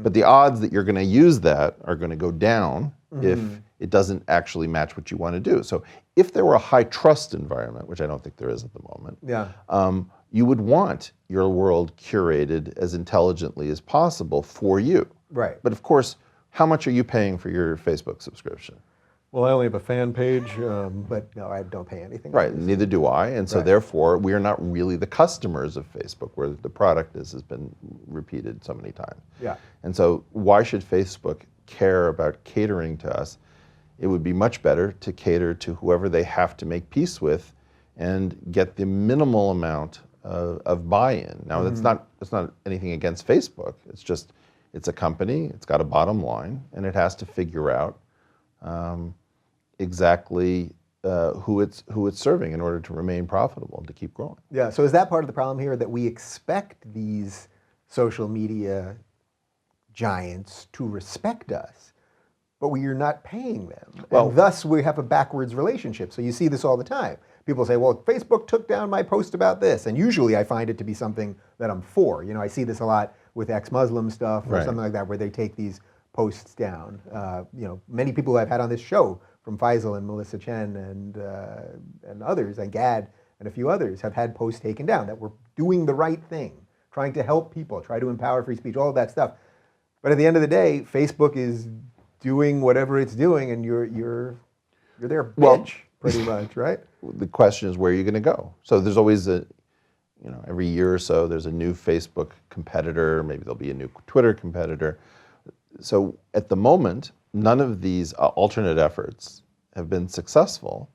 But the odds that you're going to use that are going to go down if it doesn't actually match what you want to do. So if there were a high trust environment, which I don't think there is at the moment, you would want your world curated as intelligently as possible for you. Right. But of course, how much are you paying for your Facebook subscription? Well, I only have a fan page, but no, I don't pay anything. Right, neither do I, and so therefore we are not really the customers of Facebook, where the product has been repeated so many times. Yeah. And so why should Facebook care about catering to us? It would be much better to cater to whoever they have to make peace with and get the minimal amount of buy-in. Now that's not anything against Facebook, it's just, it's a company, it's got a bottom line, and it has to figure out exactly who it's serving in order to remain profitable and to keep growing. Yeah, so is that part of the problem here, that we expect these social media giants to respect us, but we are not paying them? Well, and thus we have a backwards relationship. So you see this all the time. People say, well, Facebook took down my post about this, and usually I find it to be something that I'm for. You know, I see this a lot with ex-Muslim stuff or something like that, where they take these posts down. You know, many people who I've had on this show, from Faisal and Melissa Chen and others, and Gad and a few others, have had posts taken down that were doing the right thing, trying to help people, try to empower free speech, all of that stuff. But at the end of the day, Facebook is doing whatever it's doing, and you're their bitch, pretty much, right? The question is, where are you going to go? So there's always every year or so, there's a new Facebook competitor, maybe there'll be a new Twitter competitor. So at the moment, none of these alternate efforts have been successful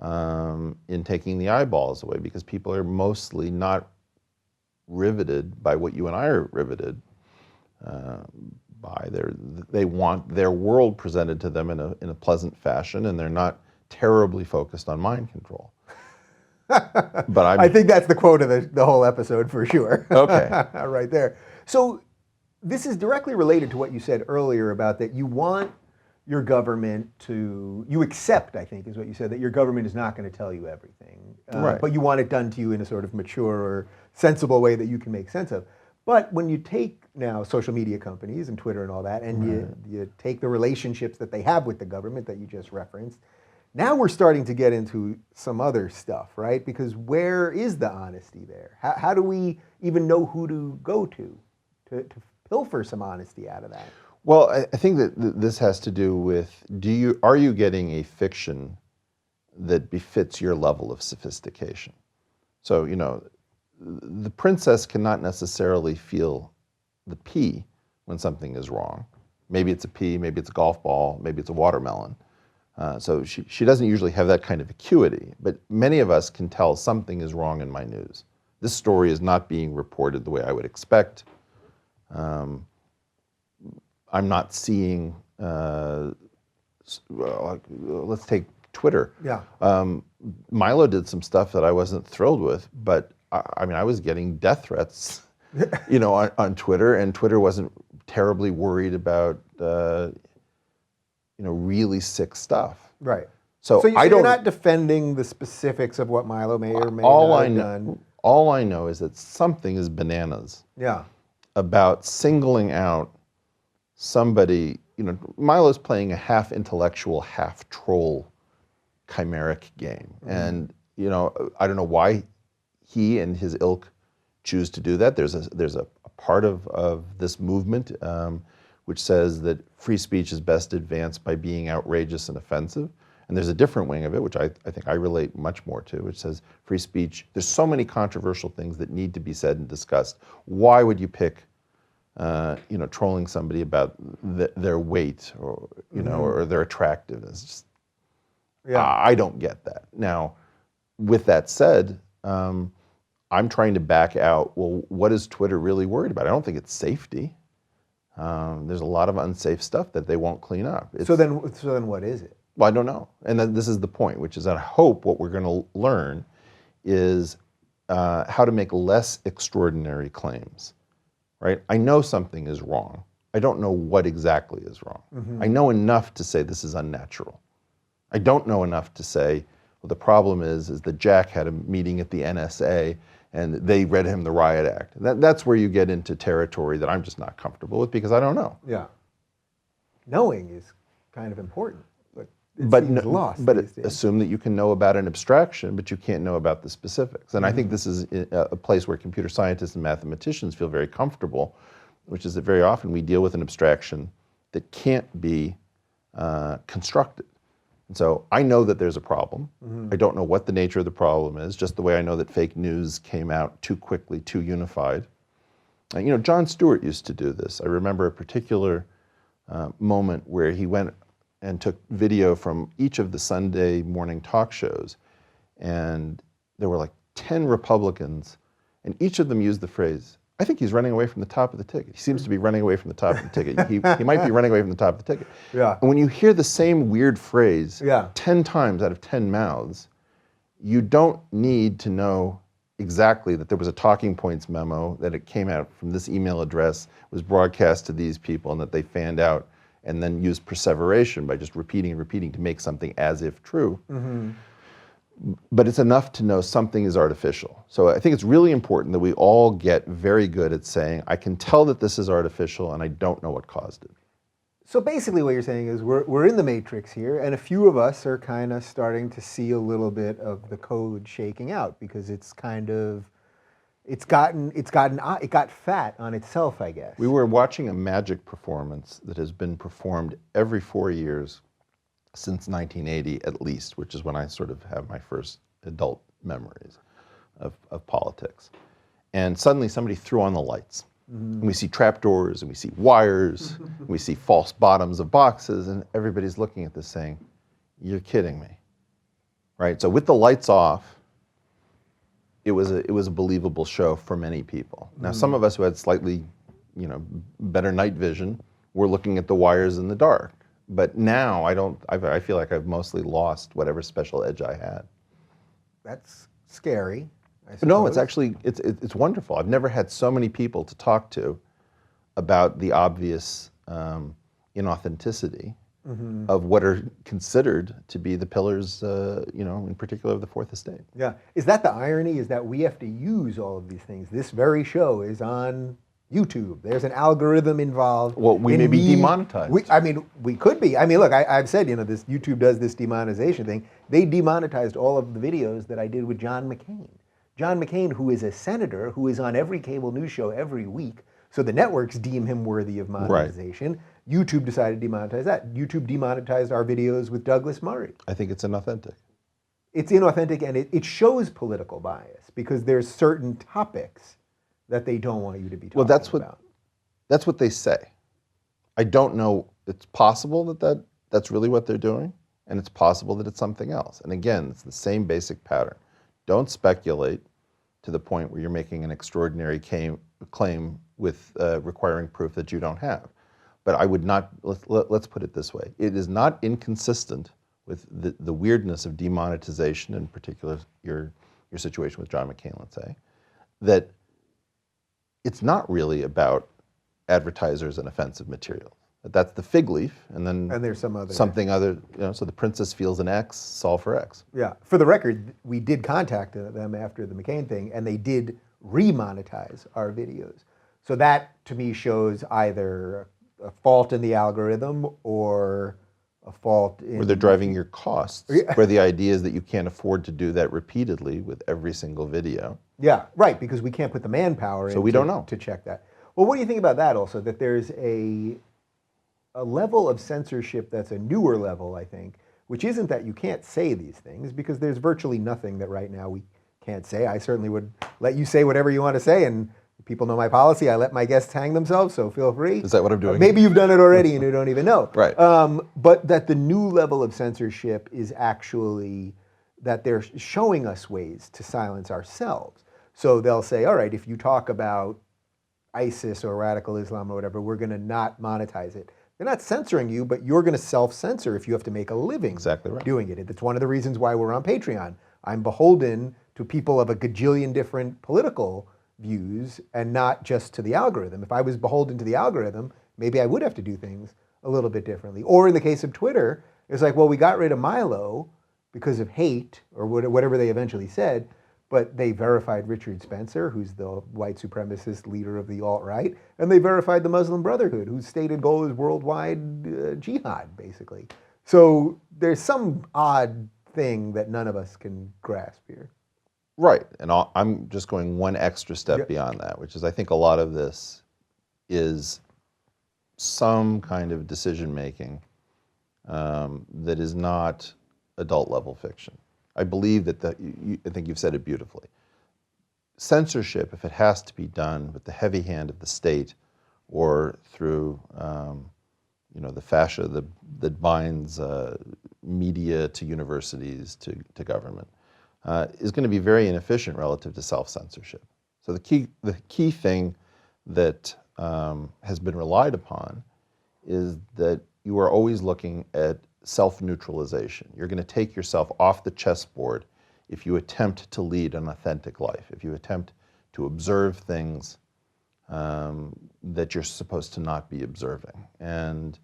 in taking the eyeballs away, because people are mostly not riveted by what you and I are riveted by. They want their world presented to them in a pleasant fashion, and they're not terribly focused on mind control. But I think that's the quote of the whole episode for sure. Okay. Right there. So this is directly related to what you said earlier about that you want your government to, you accept, I think is what you said, that your government is not going to tell you everything. Right. But you want it done to you in a sort of mature or sensible way that you can make sense of. But when you take now social media companies and Twitter and all that, and you take the relationships that they have with the government that you just referenced, now we're starting to get into some other stuff, right? Because where is the honesty there? How do we even know who to go to pilfer some honesty out of that? Well, I think that this has to do with, are you getting a fiction that befits your level of sophistication? So, the princess cannot necessarily feel the pea when something is wrong. Maybe it's a pea, maybe it's a golf ball, maybe it's a watermelon. So she doesn't usually have that kind of acuity, but many of us can tell something is wrong in my news. This story is not being reported the way I would expect. I'm not seeing, let's take Twitter. Yeah. Milo did some stuff that I wasn't thrilled with, but I was getting death threats, on Twitter, and Twitter wasn't terribly worried about, really sick stuff. Right. So you're not defending the specifics of what Milo may or may not have done. All I know is that something is bananas. Yeah. about singling out somebody. Milo's playing a half intellectual, half troll chimeric game. And, I don't know why he and his ilk choose to do that. There's a part of this movement which says that free speech is best advanced by being outrageous and offensive. And there's a different wing of it, which I think I relate much more to, which says free speech, there's so many controversial things that need to be said and discussed. Why would you pick trolling somebody about their weight or, or their attractiveness? Just, I don't get that. Now, with that said, I'm trying to back out, well, what is Twitter really worried about? I don't think it's safety. There's a lot of unsafe stuff that they won't clean up. So then what is it? Well, I don't know. And then this is the point, which is that I hope what we're going to learn is how to make less extraordinary claims, right? I know something is wrong. I don't know what exactly is wrong. I know enough to say this is unnatural. I don't know enough to say, well, the problem is that Jack had a meeting at the NSA and they read him the Riot Act. That's where you get into territory that I'm just not comfortable with because I don't know. Yeah. Knowing is kind of important. But lost. But assume that you can know about an abstraction, but you can't know about the specifics. And I think this is a place where computer scientists and mathematicians feel very comfortable, which is that very often we deal with an abstraction that can't be constructed. And so I know that there's a problem. I don't know what the nature of the problem is, just the way I know that fake news came out too quickly, too unified. Jon Stewart used to do this. I remember a particular moment where he went and took video from each of the Sunday morning talk shows. And there were like 10 Republicans, and each of them used the phrase, I think he's running away from the top of the ticket. He seems to be running away from the top of the ticket. He might be running away from the top of the ticket. Yeah. And when you hear the same weird phrase 10 times out of 10 mouths, you don't need to know exactly that there was a talking points memo, that it came out from this email address, was broadcast to these people, and that they fanned out and then use perseveration by just repeating and repeating to make something as if true. But it's enough to know something is artificial. So I think it's really important that we all get very good at saying, I can tell that this is artificial and I don't know what caused it. So basically what you're saying is we're in the matrix here, and a few of us are kind of starting to see a little bit of the code shaking out because it's kind of, it got fat on itself, I guess. We were watching a magic performance that has been performed every 4 years since 1980 at least, which is when I sort of have my first adult memories of politics. And suddenly somebody threw on the lights. And we see trapdoors, and we see wires, and we see false bottoms of boxes, and everybody's looking at this saying, you're kidding me, right? So with the lights off, it was a believable show for many people. Now, some of us who had slightly, better night vision were looking at the wires in the dark. But now I feel like I've mostly lost whatever special edge I had. That's scary, I suppose. No, it's actually, it's wonderful. I've never had so many people to talk to about the obvious inauthenticity of what are considered to be the pillars, in particular of the Fourth Estate. Yeah. Is that the irony, is that we have to use all of these things? This very show is on YouTube. There's an algorithm involved. Well, we may be demonetized. We could be. Look, I've said, this YouTube does this demonetization thing. They demonetized all of the videos that I did with John McCain. John McCain, who is a senator, who is on every cable news show every week, so the networks deem him worthy of monetization. Right. YouTube decided to demonetize that. YouTube demonetized our videos with Douglas Murray. I think it's inauthentic. It's inauthentic, and it shows political bias because there's certain topics that they don't want you to be talking about. That's what they say. I don't know. It's possible that's really what they're doing, and it's possible that it's something else. And again, it's the same basic pattern. Don't speculate to the point where you're making an extraordinary claim with requiring proof that you don't have. But I would not, let's put it this way. It is not inconsistent with the weirdness of demonetization, in particular your situation with John McCain, let's say, that it's not really about advertisers and offensive material. That's the fig leaf, and there's something other, so the princess feels an X, solve for X. Yeah, for the record, we did contact them after the McCain thing, and they did remonetize our videos. So that, to me, shows either a fault in the algorithm or a fault in... Where they're driving your costs, Yeah. where the idea is that you can't afford to do that repeatedly with every single video. Yeah, right, because we can't put the manpower in we don't know. to check that. Well, what do you think about that also, that there's a level of censorship that's a newer level, I think, which isn't that you can't say these things, because there's virtually nothing that right now we can't say. I certainly would let you say whatever you want to say, and people know my policy. I let my guests hang themselves, so feel free. Is that what I'm doing? Maybe you've done it already and you don't even know. Right. But that the new level of censorship is actually that they're showing us ways to silence ourselves. So they'll say, all right, if you talk about ISIS or radical Islam or whatever, we're going to not monetize it. They're not censoring you, but you're going to self-censor if you have to make a living doing it. It's one of the reasons why we're on Patreon. I'm beholden to people of a gajillion different political views and not just to the algorithm. If I was beholden to the algorithm, maybe I would have to do things a little bit differently. Or in the case of Twitter, it's like, well, we got rid of Milo because of hate or whatever they eventually said, but they verified Richard Spencer, who's the white supremacist leader of the alt-right, and they verified the Muslim Brotherhood, whose stated goal is worldwide jihad, basically. So there's some odd thing that none of us can grasp here. Right, and I'm just going one extra step beyond that, which is I think a lot of this is some kind of decision-making that is not adult-level fiction. I believe that I think you've said it beautifully. Censorship, if it has to be done with the heavy hand of the state or through the fascia that binds media to universities to government, is going to be very inefficient relative to self-censorship. So the key thing that has been relied upon is that you are always looking at self-neutralization. You're going to take yourself off the chessboard if you attempt to lead an authentic life, if you attempt to observe things that you're supposed to not be observing. And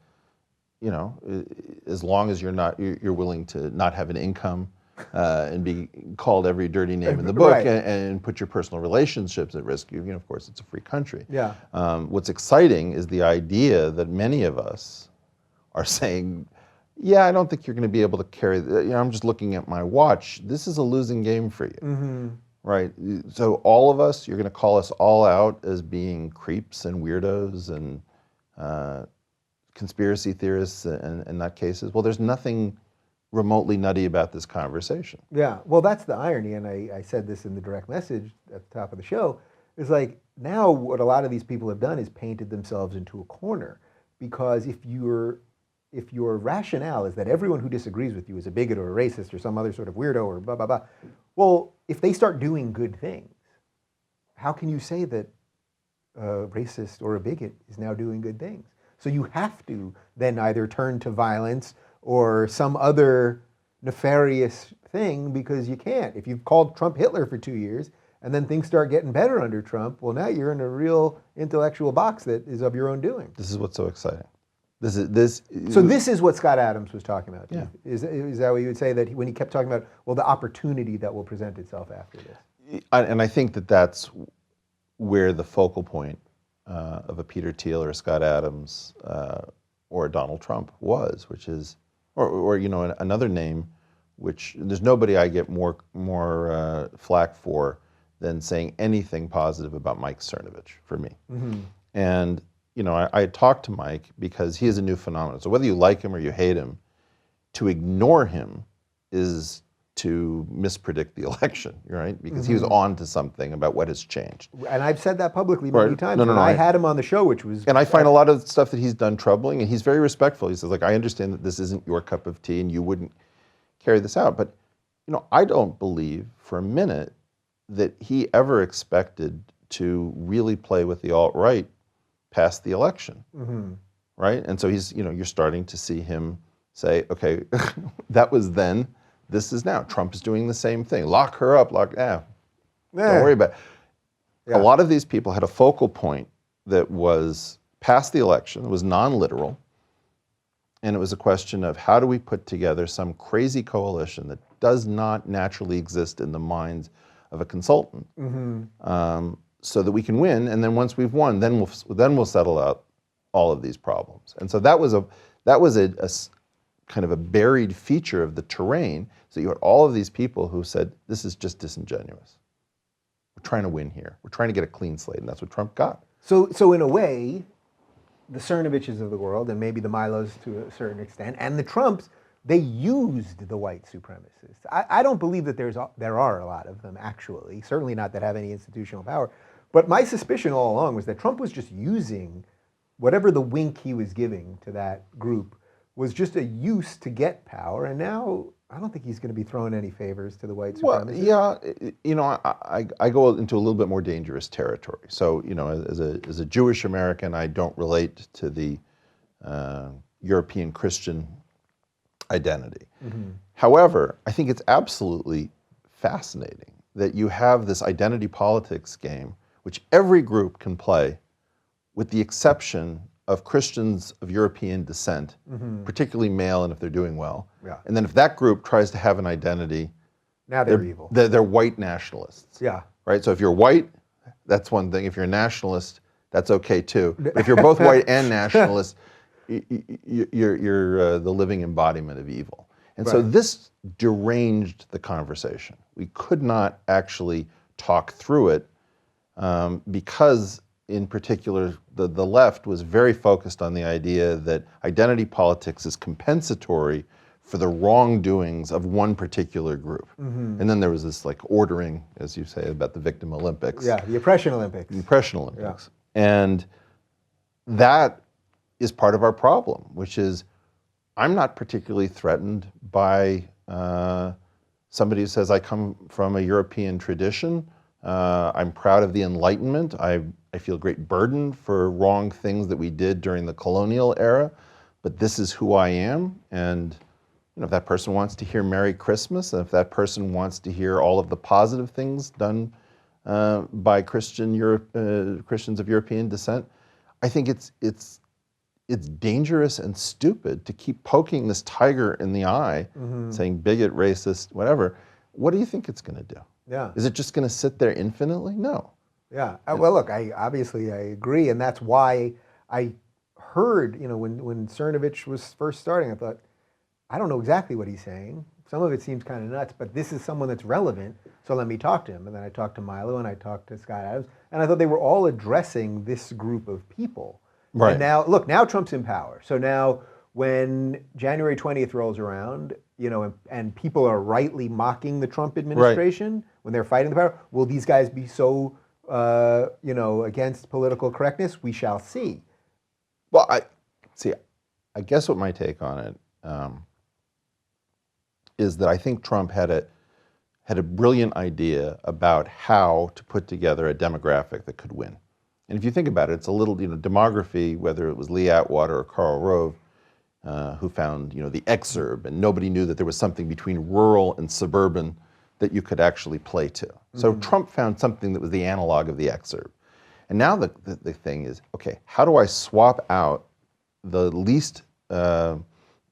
as long as you're willing to not have an income and be called every dirty name in the book and put your personal relationships at risk, of course, it's a free country. Yeah. What's exciting is the idea that many of us are saying, yeah, I don't think you're going to be able to carry, I'm just looking at my watch. This is a losing game for you, right? So all of us, you're going to call us all out as being creeps and weirdos and conspiracy theorists and nutcases. Well, there's nothing remotely nutty about this conversation. Yeah, well, that's the irony, and I said this in the direct message at the top of the show, is like now what a lot of these people have done is painted themselves into a corner, because if your rationale is that everyone who disagrees with you is a bigot or a racist or some other sort of weirdo or blah, blah, blah, well, if they start doing good things, how can you say that a racist or a bigot is now doing good things? So you have to then either turn to violence or some other nefarious thing, because you can't. If you've called Trump Hitler for 2 years and then things start getting better under Trump, well, now you're in a real intellectual box that is of your own doing. This is what's so exciting. So this is what Scott Adams was talking about. Yeah. Is that what you would say, that when he kept talking about, well, the opportunity that will present itself after this? And I think that that's where the focal point of a Peter Thiel or a Scott Adams or a Donald Trump was, which is, or another name, which there's nobody I get more flack for than saying anything positive about Mike Cernovich for me. Mm-hmm. And I talked to Mike because he is a new phenomenon. So whether you like him or you hate him, to ignore him is to mispredict the election, right? Because he was on to something about what has changed. And I've said that publicly many times. No, I had him on the show, which was... And I find a lot of stuff that he's done troubling, and he's very respectful. He says, like, I understand that this isn't your cup of tea and you wouldn't carry this out. But, I don't believe for a minute that he ever expected to really play with the alt-right past the election, right? And so he's, you're starting to see him say, okay, that was then, this is now. Trump is doing the same thing. Lock her up, don't worry about it. Yeah. A lot of these people had a focal point that was past the election, it was non-literal, and it was a question of how do we put together some crazy coalition that does not naturally exist in the minds of a consultant, so that we can win, and then once we've won, then we'll settle out all of these problems. And so that was a kind of a buried feature of the terrain. So you had all of these people who said, this is just disingenuous. We're trying to win here. We're trying to get a clean slate, and that's what Trump got. So in a way, the Cernoviches of the world, and maybe the Milos to a certain extent, and the Trumps, they used the white supremacists. I don't believe that there are a lot of them, actually, certainly not that have any institutional power. But my suspicion all along was that Trump was just using whatever the wink he was giving to that group was just a use to get power, and now I don't think he's going to be throwing any favors to the white supremacists. Well, yeah, you know, I go into a little bit more dangerous territory. So, you know, as a Jewish American, I don't relate to the European Christian identity. Mm-hmm. However, I think it's absolutely fascinating that you have this identity politics game, which every group can play, with the exception of Christians of European descent, mm-hmm. particularly male, and if they're doing well. Yeah. And then if that group tries to have an identity, now they're evil. They're white nationalists. Yeah. Right? So if you're white, that's one thing. If you're a nationalist, that's okay too. But if you're both white and nationalist, you're the living embodiment of evil. And so this deranged the conversation. We could not actually talk through it because, in particular, the left was very focused on the idea that identity politics is compensatory for the wrongdoings of one particular group. Mm-hmm. And then there was this like ordering, as you say, about the victim Olympics. Yeah, the oppression Olympics. The oppression Olympics. Yeah. And that is part of our problem, which is I'm not particularly threatened by somebody who says I come from a European tradition. I'm proud of the Enlightenment. I feel great burden for wrong things that we did during the colonial era, but this is who I am. And you know, if that person wants to hear Merry Christmas, and if that person wants to hear all of the positive things done by Christians of European descent, I think it's dangerous and stupid to keep poking this tiger in the eye, mm-hmm. saying bigot, racist, whatever. What do you think it's going to do? Yeah. Is it just going to sit there infinitely? No. Yeah. Well, look, I agree, and that's why I heard, you know, when Cernovich was first starting, I thought, I don't know exactly what he's saying. Some of it seems kind of nuts, but this is someone that's relevant, so let me talk to him. And then I talked to Milo, and I talked to Scott Adams, and I thought they were all addressing this group of people. Right. And now, look, now Trump's in power. So now when January 20th rolls around, you know, and people are rightly mocking the Trump administration when they're fighting the power, will these guys be so, you know, against political correctness? We shall see. Well, I guess what my take on it is that I think Trump had a brilliant idea about how to put together a demographic that could win. And if you think about it, it's a little, you know, demography, whether it was Lee Atwater or Karl Rove, who found, you know, the exurb, and nobody knew that there was something between rural and suburban that you could actually play to. So mm-hmm. Trump found something that was the analog of the exurb. And now the thing is, okay, how do I swap out the least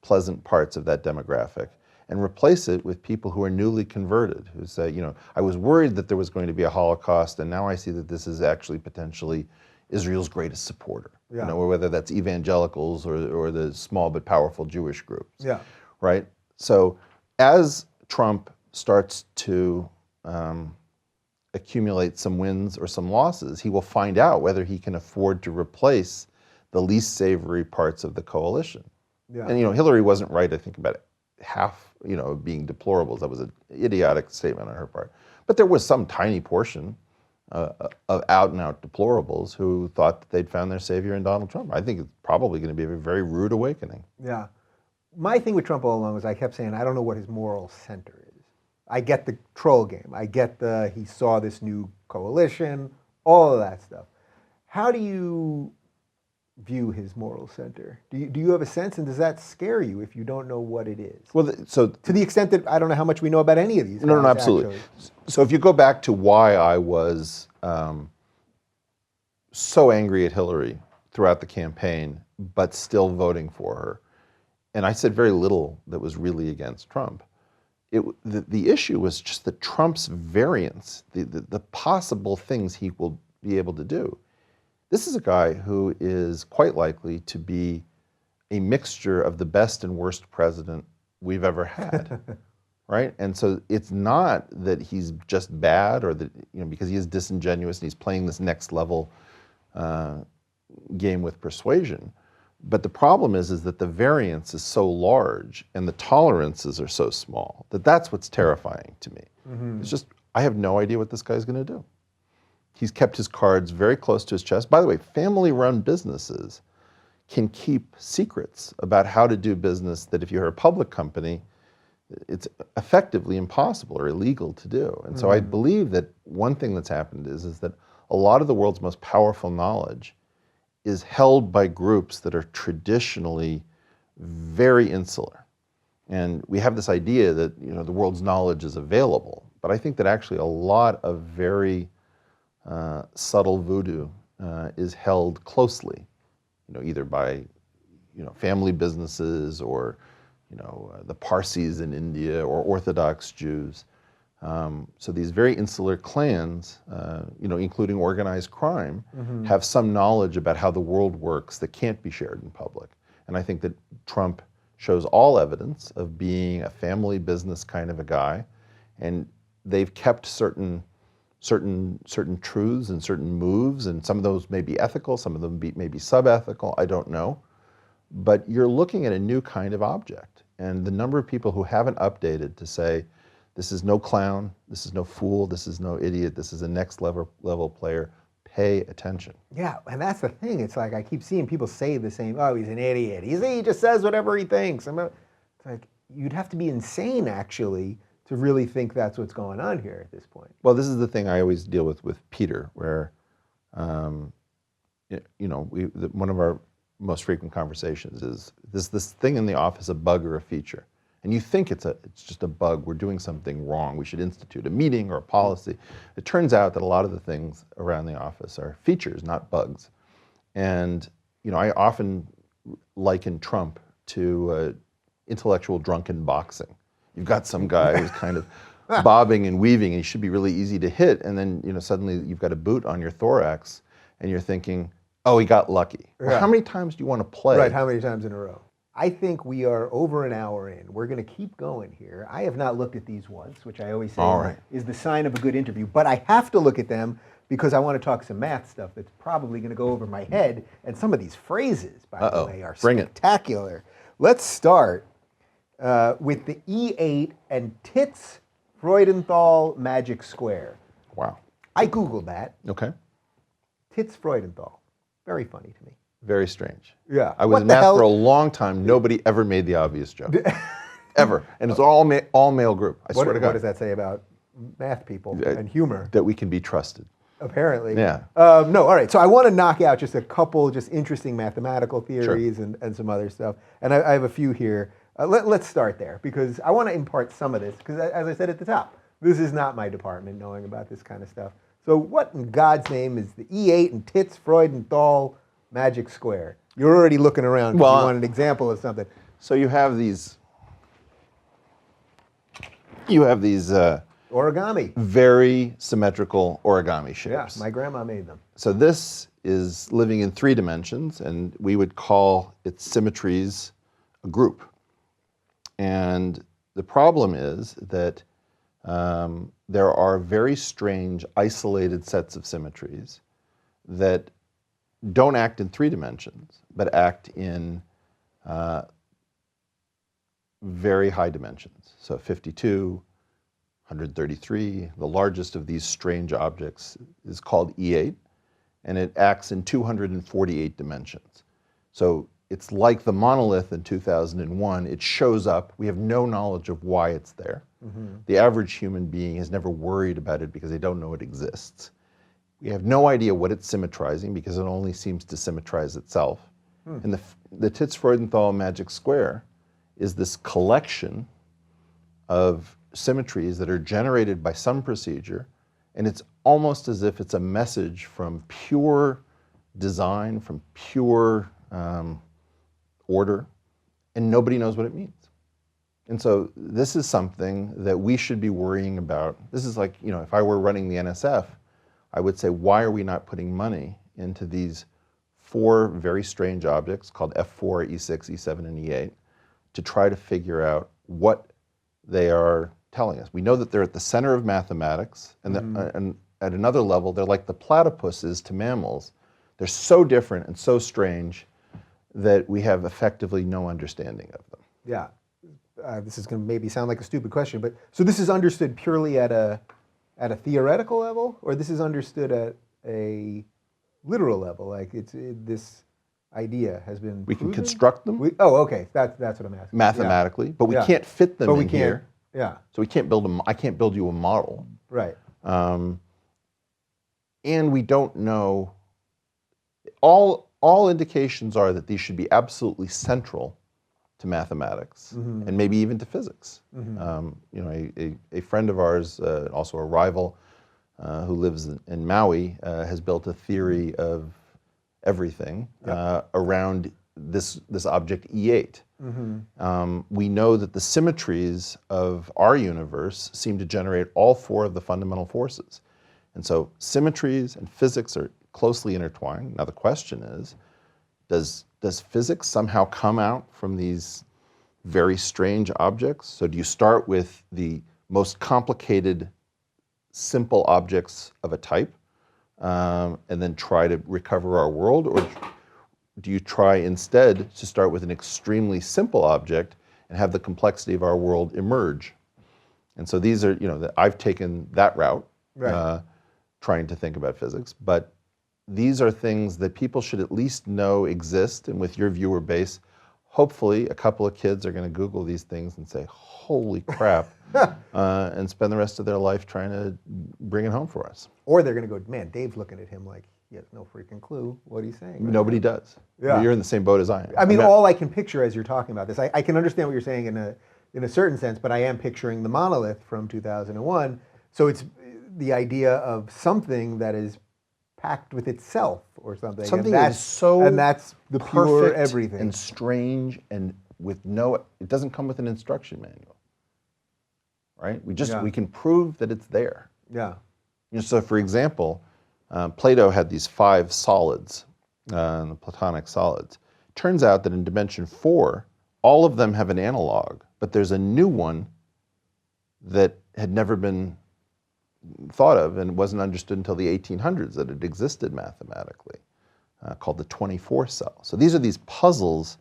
pleasant parts of that demographic and replace it with people who are newly converted, who say, you know, I was worried that there was going to be a Holocaust, and now I see that this is actually potentially Israel's greatest supporter. Yeah. You know, or whether that's evangelicals or the small but powerful Jewish groups. Yeah. Right? So as Trump starts to accumulate some wins or some losses, he will find out whether he can afford to replace the least savory parts of the coalition. Yeah. And, you know, Hillary wasn't right, I think, about half, you know, being deplorables. That was an idiotic statement on her part. But there was some tiny portion of out-and-out deplorables who thought that they'd found their savior in Donald Trump. I think it's probably going to be a very rude awakening. Yeah. My thing with Trump all along was I kept saying, I don't know what his moral center is. I get the troll game. I get he saw this new coalition, all of that stuff. How do you view his moral center? Do you have a sense, and does that scare you if you don't know what it is? Well, so to the extent that I don't know how much we know about any of these. No, absolutely. Actually. So if you go back to why I was so angry at Hillary throughout the campaign, but still voting for her, and I said very little that was really against Trump. The issue was just that Trump's variance, the possible things he will be able to do. This is a guy who is quite likely to be a mixture of the best and worst president we've ever had, right? And so it's not that he's just bad, or that, because he is disingenuous and he's playing this next level game with persuasion. But the problem is that the variance is so large and the tolerances are so small that that's what's terrifying to me. It's just, I have no idea what this guy's going to do. He's kept his cards very close to his chest. By the way, family-run businesses can keep secrets about how to do business that if you're a public company, it's effectively impossible or illegal to do. And so I believe that one thing that's happened is that a lot of the world's most powerful knowledge is held by groups that are traditionally very insular. And we have this idea that the world's knowledge is available, but I think that actually a lot of very subtle voodoo is held closely, either by family businesses or the Parsis in India or Orthodox Jews. So these very insular clans, including organized crime, have some knowledge about how the world works that can't be shared in public. And I think that Trump shows all evidence of being a family business kind of a guy, and they've kept certain truths and certain moves, and some of those may be ethical, some of them may be sub-ethical, I don't know. But you're looking at a new kind of object, and the number of people who haven't updated to say, this is no clown, this is no fool, this is no idiot, this is a next level player, pay attention. Yeah, and that's the thing. It's like I keep seeing people say the same, oh, he's an idiot. He just says whatever he thinks. It's like, you'd have to be insane, actually, to really think that's what's going on here at this point. Well, this is the thing I always deal with Peter, where, one of our most frequent conversations is this thing in the office a bug or a feature? And you think it's just a bug, we're doing something wrong, we should institute a meeting or a policy. It turns out that a lot of the things around the office are features, not bugs. And I often liken Trump to intellectual drunken boxing. You've got some guy who's kind of bobbing and weaving, and he should be really easy to hit, and then suddenly you've got a boot on your thorax, and you're thinking, oh, he got lucky. Yeah. Well, how many times do you want to play? Right, how many times in a row? I think we are over an hour in. We're going to keep going here. I have not looked at these once, which I always say is the sign of a good interview. But I have to look at them because I want to talk some math stuff that's probably going to go over my head. And some of these phrases, by the way, are spectacular. Let's start with the E8 and Tits Freudenthal magic square. Wow. I Googled that. Okay. Tits Freudenthal. Very funny to me. Very strange. Yeah. I was in math for a long time. Nobody ever made the obvious joke. Ever. And it's all male group. I swear to God. What does that say about math people and humor? That we can be trusted. Apparently. Yeah. No, all right. So I want to knock out just a couple just interesting mathematical theories and some other stuff. And I have a few here. Let's start there because I want to impart some of this because, as I said at the top, this is not my department knowing about this kind of stuff. So what in God's name is the E8 and Tits Freudenthal magic square? You're already looking around because you want an example of something. So you have these origami. Very symmetrical origami shapes. Yeah, my grandma made them. So this is living in 3 dimensions, and we would call its symmetries a group. And the problem is that there are very strange isolated sets of symmetries that don't act in 3 dimensions, but act in very high dimensions. So 52, 133, the largest of these strange objects is called E8, and it acts in 248 dimensions. So it's like the monolith in 2001. It shows up. We have no knowledge of why it's there. The average human being has never worried about it because they don't know it exists. We have no idea what it's symmetrizing because it only seems to symmetrize itself. And the Tits Freudenthal magic square is this collection of symmetries that are generated by some procedure, and it's almost as if it's a message from pure design, from pure order, and nobody knows what it means. And so this is something that we should be worrying about. This is like, if I were running the NSF, I would say, why are we not putting money into these 4 very strange objects called F4, E6, E7, and E8 to try to figure out what they are telling us? We know that they're at the center of mathematics, and, and at another level, they're like the platypuses to mammals. They're so different and so strange that we have effectively no understanding of them. Yeah. This is going to maybe sound like a stupid question, but so this is understood purely at a theoretical level, or this is understood at a literal level? Like this idea has been We proven? can construct them okay. That's what I'm asking. mathematically, but we Yeah. can't fit them But we in can't. here. Yeah. So we can't build I can't build you a model. Right. And we don't know. All indications are that these should be absolutely central to mathematics and maybe even to physics. You know, a friend of ours, also a rival, who lives in Maui, has built a theory of everything around this object E8. We know that the symmetries of our universe seem to generate all 4 of the fundamental forces. And so symmetries and physics are closely intertwined. Now the question is, does physics somehow come out from these very strange objects? So do you start with the most complicated, simple objects of a type, and then try to recover our world? Or do you try instead to start with an extremely simple object and have the complexity of our world emerge? And so these are, you know, I've taken that route, Right. trying to think about physics, but these are things that people should at least know exist, and with your viewer base, hopefully a couple of kids are going to Google these things and say, holy crap, and spend the rest of their life trying to bring it home for us. Or they're going to go, man, Dave's looking at him like he has no freaking clue what he's saying. Right Nobody now. does. Yeah. You're in the same boat as I am. I mean, all I can picture as you're talking about this, I can understand what you're saying in a certain sense, but I am picturing the monolith from 2001. So it's the idea of something that is packed with itself or something. Something that is so and that's the pure perfect everything. and strange and with no, it doesn't come with an instruction manual, right? We can prove that it's there. Yeah. You know, so for example, Plato had these 5 solids, the Platonic solids. Turns out that in dimension 4, all of them have an analog, but there's a new one that had never been thought of and wasn't understood until the 1800s that it existed mathematically, called the 24 cell. So these are these puzzles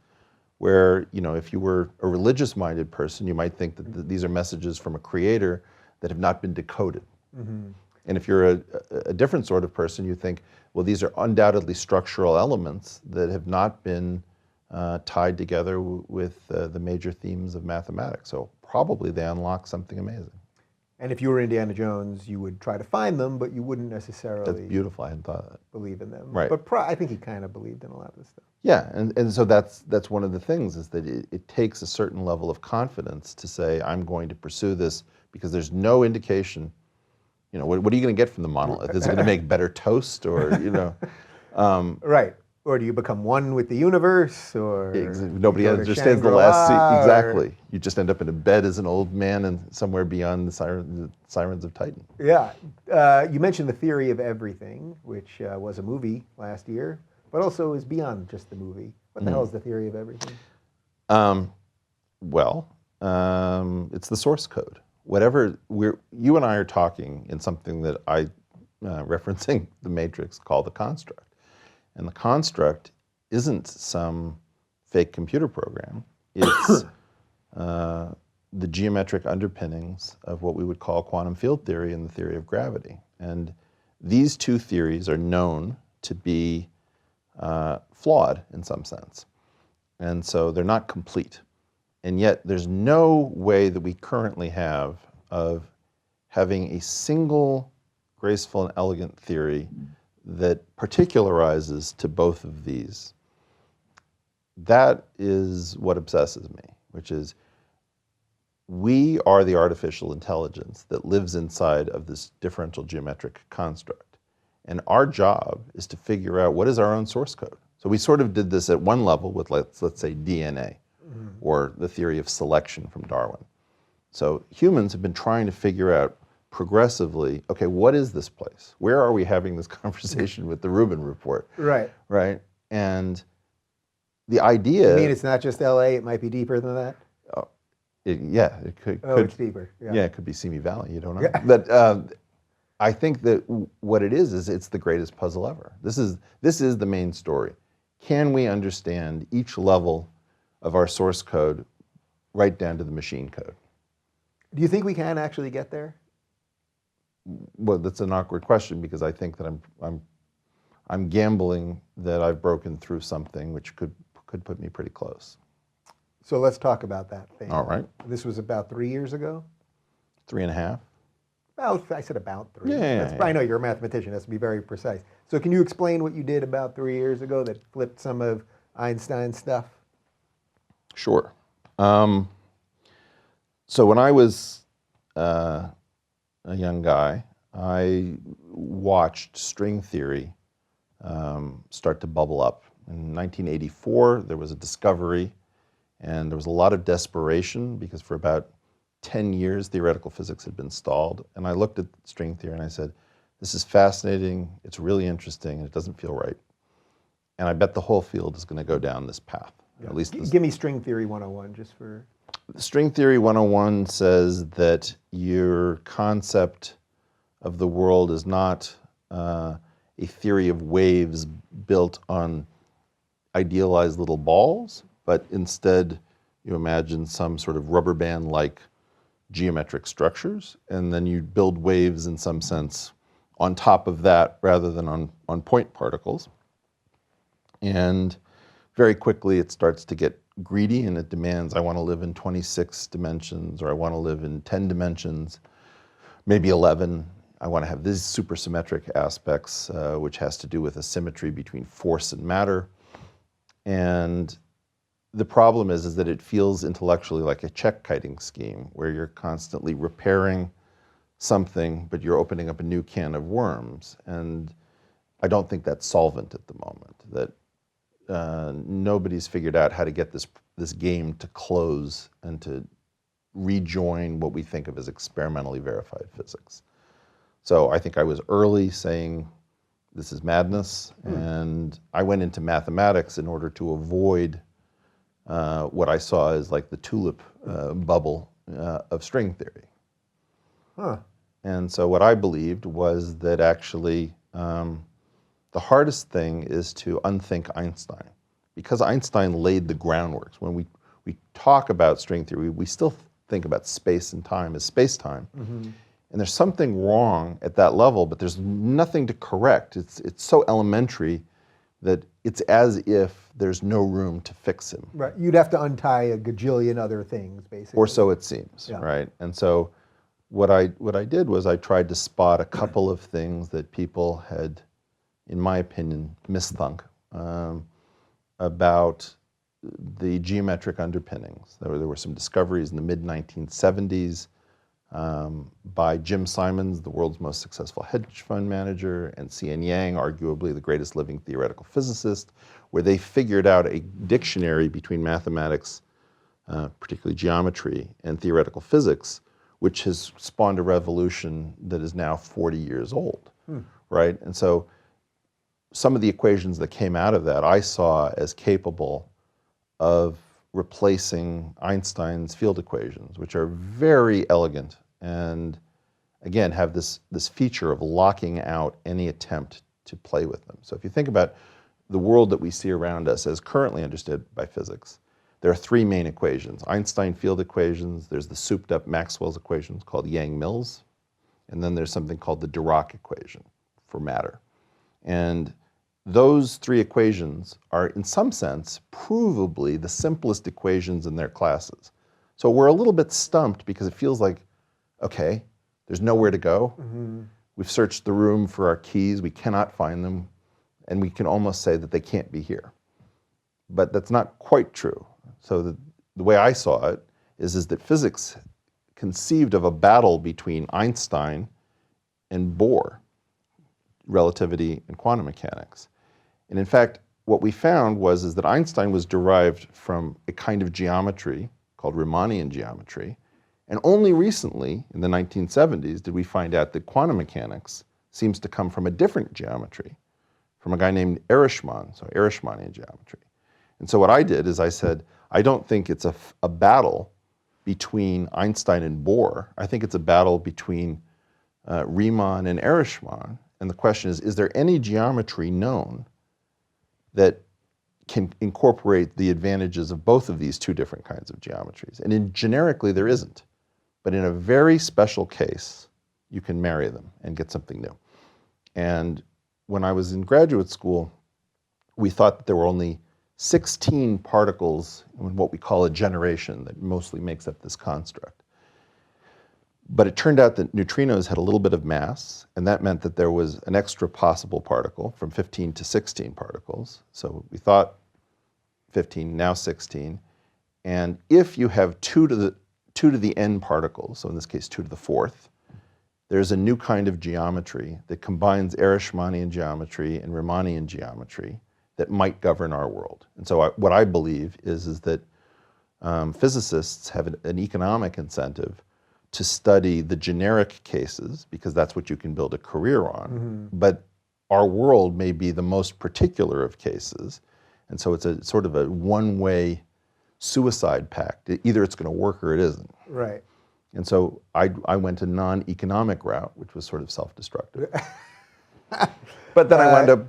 where, you know, if you were a religious-minded person, you might think that these are messages from a creator that have not been decoded. And if you're a different sort of person, you think, well, these are undoubtedly structural elements that have not been tied together with the major themes of mathematics. So probably they unlock something amazing. And if you were Indiana Jones, you would try to find them, but you wouldn't necessarily That's beautiful. I hadn't thought of that. believe in them. Right. But I think he kind of believed in a lot of this stuff. Yeah, and so that's one of the things is that it takes a certain level of confidence to say, I'm going to pursue this because there's no indication, you know, what are you going to get from the monolith? Is it going to make better toast or, you know? Right. Or do you become one with the universe? Or Nobody you go to understands the last Shangri-La, exactly. You just end up in a bed as an old man and somewhere beyond the sirens of Titan. Yeah. You mentioned the theory of everything, which was a movie last year, but also is beyond just the movie. What the hell is the theory of everything? It's the source code. Whatever you and I are talking in something that I, referencing the Matrix, call the construct. And the construct isn't some fake computer program. It's the geometric underpinnings of what we would call quantum field theory and the theory of gravity. And these 2 theories are known to be flawed in some sense. And so they're not complete. And yet there's no way that we currently have of having a single graceful and elegant theory that particularizes to both of these. That is what obsesses me, which is we are the artificial intelligence that lives inside of this differential geometric construct. And our job is to figure out what is our own source code. So we sort of did this at one level with, let's say, DNA, or the theory of selection from Darwin. So humans have been trying to figure out progressively, okay, what is this place? Where are we having this conversation with the Rubin Report? Right. Right? And the idea... You mean it's not just LA, it might be deeper than that? Yeah, it could. It's deeper. Yeah, it could be Simi Valley, you don't know. Yeah. But I think that what it is it's the greatest puzzle ever. This is the main story. Can we understand each level of our source code right down to the machine code? Do you think we can actually get there? Well, that's an awkward question because I think that I'm gambling that I've broken through something which could put me pretty close. So let's talk about that thing. All right. This was about 3 years ago? 3.5. Well, I said about 3. Yeah. I know you're a mathematician. That's to be very precise. So can you explain what you did about 3 years ago that flipped some of Einstein's stuff? Sure. So when I was a young guy, I watched string theory start to bubble up. In 1984, there was a discovery, and there was a lot of desperation because for about 10 years, theoretical physics had been stalled. And I looked at string theory and I said, this is fascinating, it's really interesting, and it doesn't feel right. And I bet the whole field is going to go down this path. Yeah. At least give me string theory 101 just for... String theory 101 says that your concept of the world is not a theory of waves built on idealized little balls, but instead you imagine some sort of rubber band-like geometric structures, and then you build waves in some sense on top of that rather than on point particles. And very quickly it starts to get greedy and it demands, I want to live in 26 dimensions, or I want to live in 10 dimensions, maybe 11. I want to have these supersymmetric aspects, which has to do with a symmetry between force and matter. And the problem is that it feels intellectually like a check-kiting scheme where you're constantly repairing something, but you're opening up a new can of worms. And I don't think that's solvent at the moment, that nobody's figured out how to get this game to close and to rejoin what we think of as experimentally verified physics. So I think I was early saying this is madness, and I went into mathematics in order to avoid what I saw as like the tulip bubble of string theory. Huh. And so what I believed was that actually the hardest thing is to unthink Einstein, because Einstein laid the groundwork. When we talk about string theory, we still think about space and time as space-time. Mm-hmm. And there's something wrong at that level, but there's nothing to correct. It's so elementary that it's as if there's no room to fix him. Right. You'd have to untie a gajillion other things, basically. Or so it seems, yeah. Right? And so what I did was I tried to spot a couple of things that people had, in my opinion, misthunk about the geometric underpinnings. There were some discoveries in the mid-1970s by Jim Simons, the world's most successful hedge fund manager, and C.N. Yang, arguably the greatest living theoretical physicist, where they figured out a dictionary between mathematics, particularly geometry, and theoretical physics, which has spawned a revolution that is now 40 years old, right? And so some of the equations that came out of that I saw as capable of replacing Einstein's field equations, which are very elegant and, again, have this feature of locking out any attempt to play with them. So if you think about the world that we see around us as currently understood by physics, there are three main equations. Einstein field equations, there's the souped up Maxwell's equations called Yang-Mills, and then there's something called the Dirac equation for matter. And those three equations are, in some sense, provably the simplest equations in their classes. So we're a little bit stumped because it feels like, okay, there's nowhere to go. Mm-hmm. We've searched the room for our keys, we cannot find them, and we can almost say that they can't be here. But that's not quite true. So the way I saw it is that physics conceived of a battle between Einstein and Bohr, relativity and quantum mechanics. And in fact, what we found was that Einstein was derived from a kind of geometry called Riemannian geometry, And only recently, in the 1970s, did we find out that quantum mechanics seems to come from a different geometry, from a guy named Erishman, so Erishmanian geometry. And so what I did is I said, I don't think it's a battle between Einstein and Bohr. I think it's a battle between Riemann and Erishman. And the question is there any geometry known that can incorporate the advantages of both of these two different kinds of geometries? And generically, there isn't. But in a very special case, you can marry them and get something new. And when I was in graduate school, we thought that there were only 16 particles in what we call a generation that mostly makes up this construct. But it turned out that neutrinos had a little bit of mass, and that meant that there was an extra possible particle from 15 to 16 particles. So we thought 15, now 16. And if you have 2 to the n particles, so in this case 2 to the 4th, there's a new kind of geometry that combines Erishmanian geometry and Riemannian geometry that might govern our world. And so what I believe is that physicists have an economic incentive to study the generic cases, because that's what you can build a career on. But our world may be the most particular of cases. And so it's a sort of a one-way suicide pact. Either it's going to work or it isn't. Right. And so I went a non-economic route, which was sort of self-destructive. But then I wound up...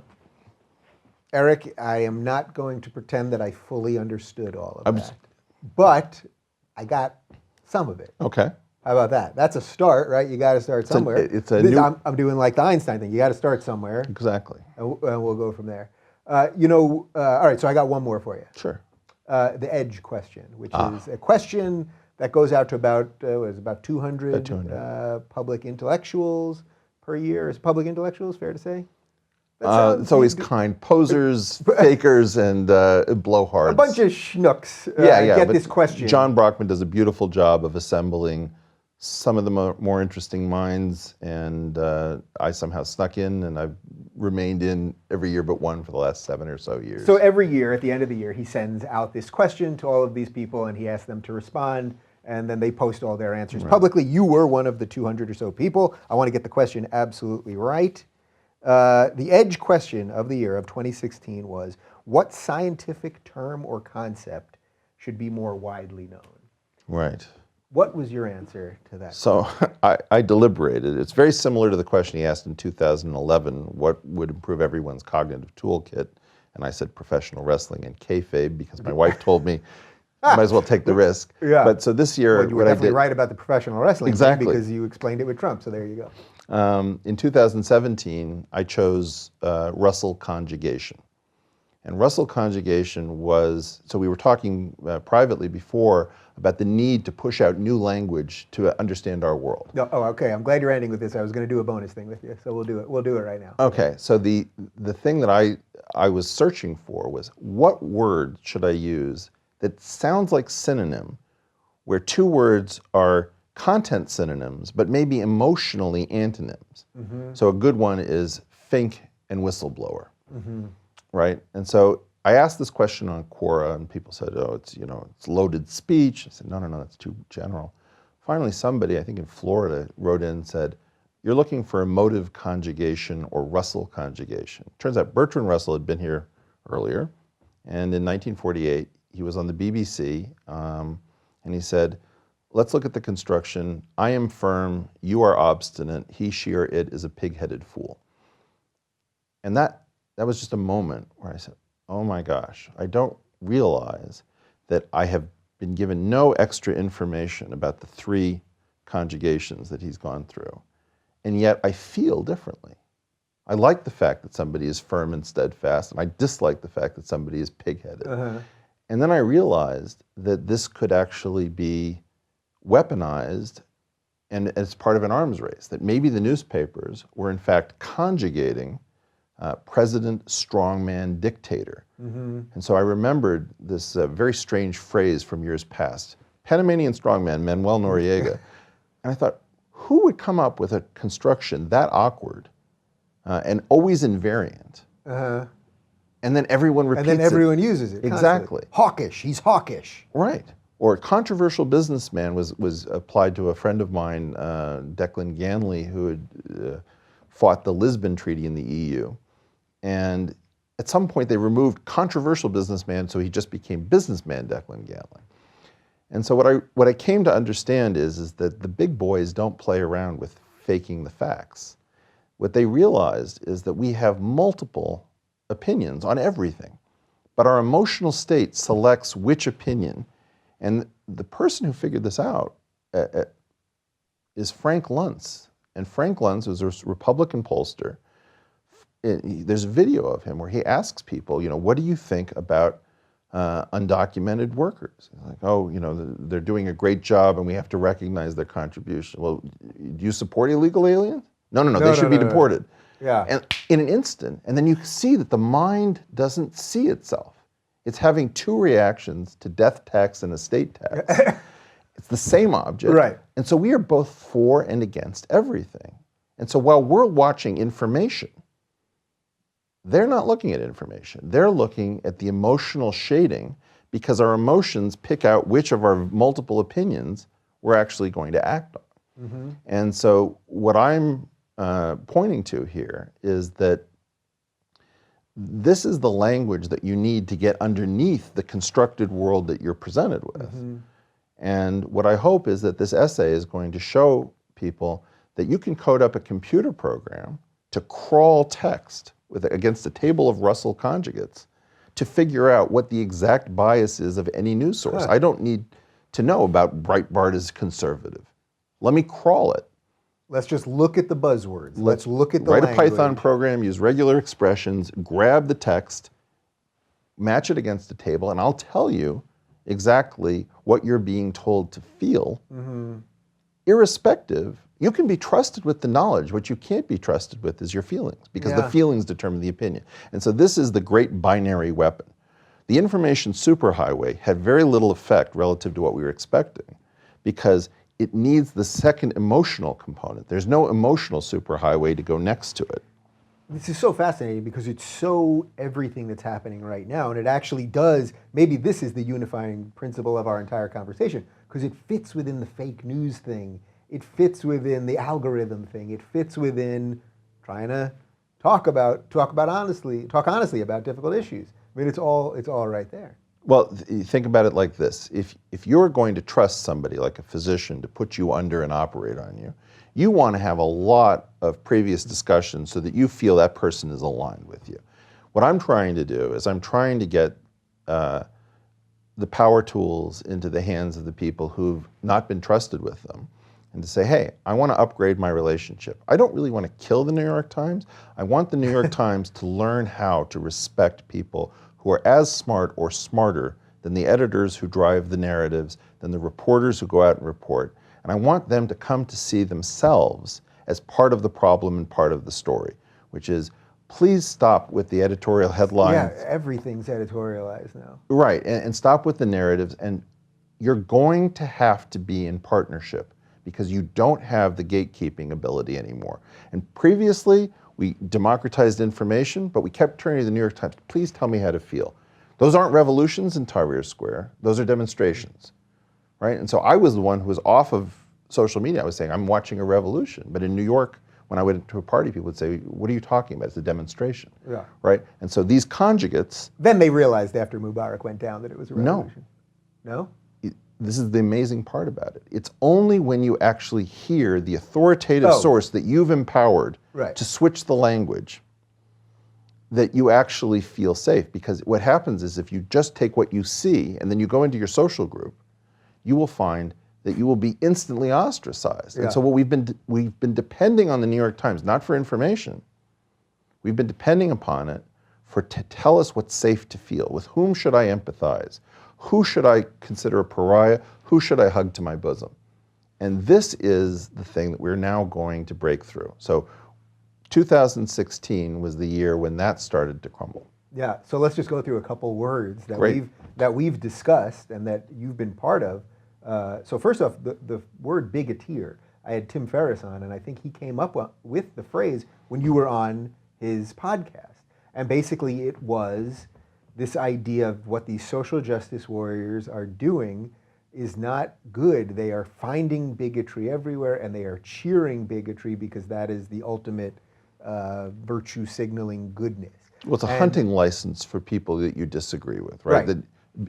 Eric, I am not going to pretend that I fully understood all of that. But I got some of it. Okay. How about that? That's a start, right? You got to start somewhere. I'm doing like the Einstein thing. You got to start somewhere. Exactly. And we'll go from there. All right, so I got one more for you. Sure. The edge question, which is a question that goes out to about 200 public intellectuals per year. Is public intellectuals fair to say? It's always kind. Posers, fakers, and blowhards. A bunch of schnooks get this question. John Brockman does a beautiful job of assembling some of the more interesting minds, and I somehow snuck in, and I've remained in every year but one for the last 7 or so years. So every year, at the end of the year, he sends out this question to all of these people, and he asks them to respond, and then they post all their answers publicly. You were one of the 200 or so people. I want to get the question absolutely right. The edge question of the year of 2016 was, what scientific term or concept should be more widely known? Right. What was your answer to that? So I deliberated. It's very similar to the question he asked in 2011, what would improve everyone's cognitive toolkit? And I said professional wrestling and kayfabe, because my wife told me might as well take the risk. Yeah. But so this year, well, you were definitely right about the professional wrestling exactly, thing, because you explained it with Trump. So there you go. In 2017, I chose Russell conjugation. And Russell conjugation was, so we were talking privately before about the need to push out new language to understand our world. Oh, okay. I'm glad you're ending with this. I was going to do a bonus thing with you, so we'll do it. We'll do it right now. Okay. So the thing that I was searching for was, what word should I use that sounds like synonym, where two words are content synonyms, but maybe emotionally antonyms. So a good one is fink and whistleblower, right? And so I asked this question on Quora, and people said, oh, it's loaded speech. I said, no, that's too general. Finally, somebody, I think in Florida, wrote in and said, you're looking for emotive conjugation or Russell conjugation. Turns out Bertrand Russell had been here earlier, and in 1948, he was on the BBC, and he said, let's look at the construction. I am firm, you are obstinate, he, she, or it is a pig-headed fool. And that was just a moment where I said, oh my gosh, I don't realize that I have been given no extra information about the 3 conjugations that he's gone through. And yet I feel differently. I like the fact that somebody is firm and steadfast, and I dislike the fact that somebody is pig-headed. And then I realized that this could actually be weaponized and as part of an arms race, that maybe the newspapers were in fact conjugating president, strongman, dictator. And so I remembered this very strange phrase from years past, Panamanian strongman, Manuel Noriega. And I thought, who would come up with a construction that awkward and always invariant? And then everyone repeats it. And then everyone uses it. Exactly. Hawkish, he's hawkish. Right. Or controversial businessman was applied to a friend of mine, Declan Ganley, who had fought the Lisbon Treaty in the EU. And at some point they removed controversial businessman, so he just became businessman Declan Ganley. And so what I came to understand is that the big boys don't play around with faking the facts. What they realized is that we have multiple opinions on everything, but our emotional state selects which opinion. And the person who figured this out is Frank Luntz. And Frank Luntz was a Republican pollster. There's a video of him where he asks people, what do you think about undocumented workers? He's like, oh, they're doing a great job and we have to recognize their contribution. Well, do you support illegal aliens? No, they should be deported. Yeah. And in an instant, and then you see that the mind doesn't see itself. It's having two reactions to death tax and estate tax. It's the same object. Right. And so we are both for and against everything. And so while we're watching information, they're not looking at information. They're looking at the emotional shading, because our emotions pick out which of our multiple opinions we're actually going to act on. Mm-hmm. And so what I'm pointing to here is that this is the language that you need to get underneath the constructed world that you're presented with. Mm-hmm. And what I hope is that this essay is going to show people that you can code up a computer program to crawl text against a table of Russell conjugates to figure out what the exact bias is of any news source. I don't need to know about Breitbart is conservative. Let me crawl it. Let's just look at the buzzwords. Let's look at the language. Write a Python program, use regular expressions, grab the text, match it against a table, and I'll tell you exactly what you're being told to feel. Mm-hmm. Irrespective, you can be trusted with the knowledge. What you can't be trusted with is your feelings, because the feelings determine the opinion. And so this is the great binary weapon. The information superhighway had very little effect relative to what we were expecting, because it needs the second emotional component. There's no emotional superhighway to go next to it. This is so fascinating because it's so everything that's happening right now, and it actually does, maybe this is the unifying principle of our entire conversation, because it fits within the fake news thing, it fits within the algorithm thing, it fits within trying to talk honestly about difficult issues. I mean, it's all right there. Well, think about it like this. If you're going to trust somebody like a physician to put you under and operate on you, you want to have a lot of previous discussions so that you feel that person is aligned with you. What I'm trying to do is I'm trying to get the power tools into the hands of the people who've not been trusted with them, and to say, hey, I want to upgrade my relationship. I don't really want to kill the New York Times. I want the New York Times to learn how to respect people who are as smart or smarter than the editors who drive the narratives, than the reporters who go out and report. And I want them to come to see themselves as part of the problem and part of the story, which is, please stop with the editorial headlines. Yeah, everything's editorialized now. Right, and stop with the narratives. And you're going to have to be in partnership, because you don't have the gatekeeping ability anymore. And previously, we democratized information, but we kept turning to the New York Times. Please tell me how to feel. Those aren't revolutions in Tahrir Square. Those are demonstrations, right? And so I was the one who was off of social media. I was saying, I'm watching a revolution. But in New York, when I went to a party, people would say, what are you talking about? It's a demonstration, right? And so these conjugates... Then they realized after Mubarak went down that it was a revolution. No? This is the amazing part about it. It's only when you actually hear the authoritative source that you've empowered to switch the language that you actually feel safe. Because what happens is, if you just take what you see and then you go into your social group, you will find that you will be instantly ostracized. And so what we've been depending on the New York Times, not for information, we've been depending upon it to tell us what's safe to feel. With whom should I empathize? Who should I consider a pariah? Who should I hug to my bosom? And this is the thing that we're now going to break through. So 2016 was the year when that started to crumble. Yeah, so let's just go through a couple words that we've discussed and that you've been part of. So first off, the word bigoteer. I had Tim Ferriss on, and I think he came up with the phrase when you were on his podcast. And basically it was this idea of what these social justice warriors are doing is not good. They are finding bigotry everywhere, and they are cheering bigotry because that is the ultimate virtue signaling goodness. Well, it's a hunting license for people that you disagree with, right? Right. That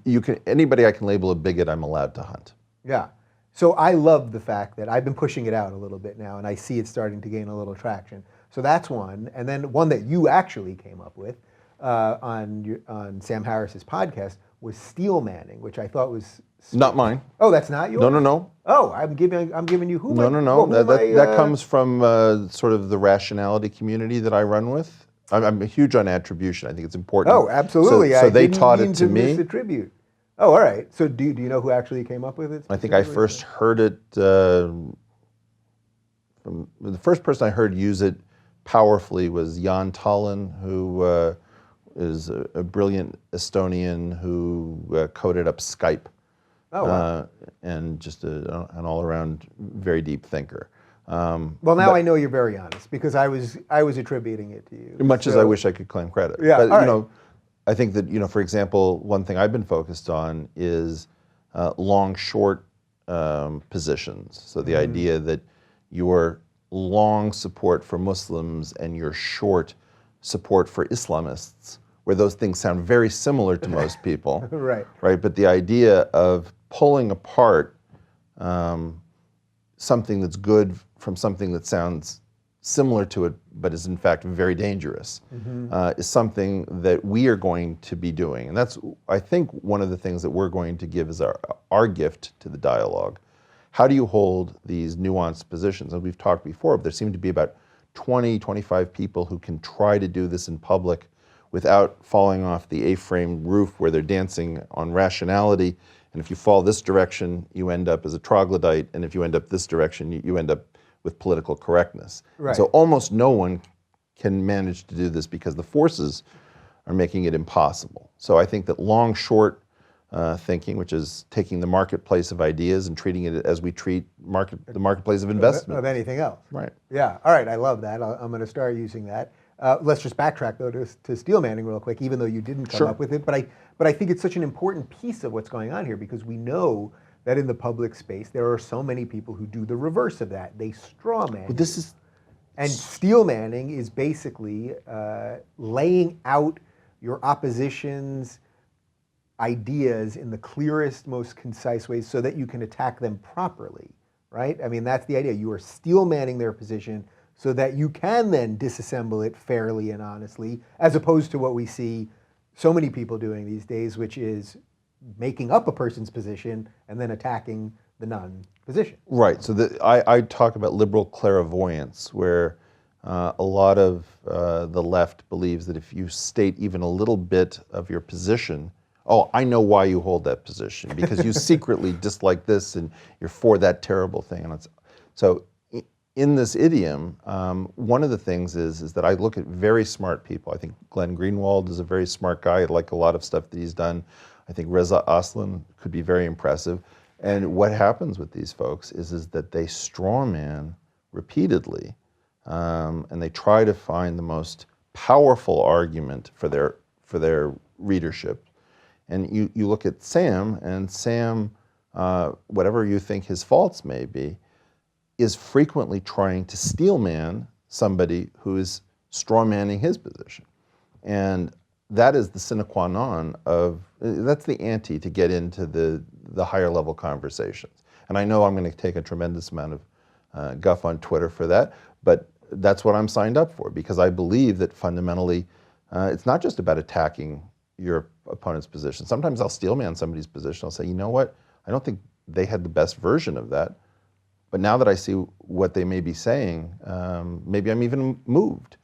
you can, anybody I can label a bigot, I'm allowed to hunt. Yeah. So I love the fact that I've been pushing it out a little bit now, and I see it starting to gain a little traction. So that's one. And then one that you actually came up with on Sam Harris's podcast was steel manning, which I thought was... Not mine. Oh, that's not yours? No. Oh, I'm giving you who? No. That comes from sort of the rationality community that I run with. I'm huge on attribution. I think it's important. Oh, absolutely. So they taught it to me. me. Misattribute. Oh, all right. So do you know who actually came up with it? I think I first heard it from the first person I heard use it powerfully was Jan Tallinn, who is a brilliant Estonian who coded up Skype. Oh, wow. And just an all-around very deep thinker. Well, now I know you're very honest because I was attributing it to you. Much as I wish I could claim credit. Yeah, but all you right. know, I think that, you know, for example, one thing I've been focused on is long-short positions. So the idea that your long support for Muslims and your short support for Islamists, where those things sound very similar to most people. Right. Right. But the idea of pulling apart something that's good from something that sounds similar to it, but is in fact very dangerous, is something that we are going to be doing. And that's, I think, one of the things that we're going to give as our gift to the dialogue. How do you hold these nuanced positions? And we've talked before, but there seem to be about 20, 25 people who can try to do this in public without falling off the A-frame roof where they're dancing on rationality. And if you fall this direction, you end up as a troglodyte. And if you end up this direction, you end up with political correctness. Right. So almost no one can manage to do this because the forces are making it impossible. So I think that long-short thinking, which is taking the marketplace of ideas and treating it as we treat the marketplace of investment. Of anything else. Right. Yeah. All right. I love that. I'm going to start using that. Let's just backtrack though to steel manning real quick, even though you didn't come up with it. But I think it's such an important piece of what's going on here because we know that in the public space there are so many people who do the reverse of that. They straw man. But this is... And steel manning is basically laying out your opposition's ideas in the clearest, most concise ways so that you can attack them properly, right? I mean, that's the idea. You are steel manning their position so that you can then disassemble it fairly and honestly, as opposed to what we see so many people doing these days, which is making up a person's position and then attacking the non-position. Right. So I talk about liberal clairvoyance, where a lot of the left believes that if you state even a little bit of your position, oh, I know why you hold that position, because you secretly dislike this and you're for that terrible thing. And so in this idiom, one of the things is that I look at very smart people. I think Glenn Greenwald is a very smart guy. I like a lot of stuff that he's done. I think Reza Aslan could be very impressive. And what happens with these folks is that they strawman repeatedly, and they try to find the most powerful argument for their readership. And you look at Sam, and Sam, whatever you think his faults may be, is frequently trying to steel man somebody who is strawmanning his position. And that is the sine qua non of, that's the ante to get into the higher level conversations. And I know I'm going to take a tremendous amount of guff on Twitter for that, but that's what I'm signed up for, because I believe that fundamentally it's not just about attacking your opponent's position. Sometimes I'll steel man somebody's position. I'll say, you know what, I don't think they had the best version of that, but now that I see what they may be saying, maybe I'm even moved.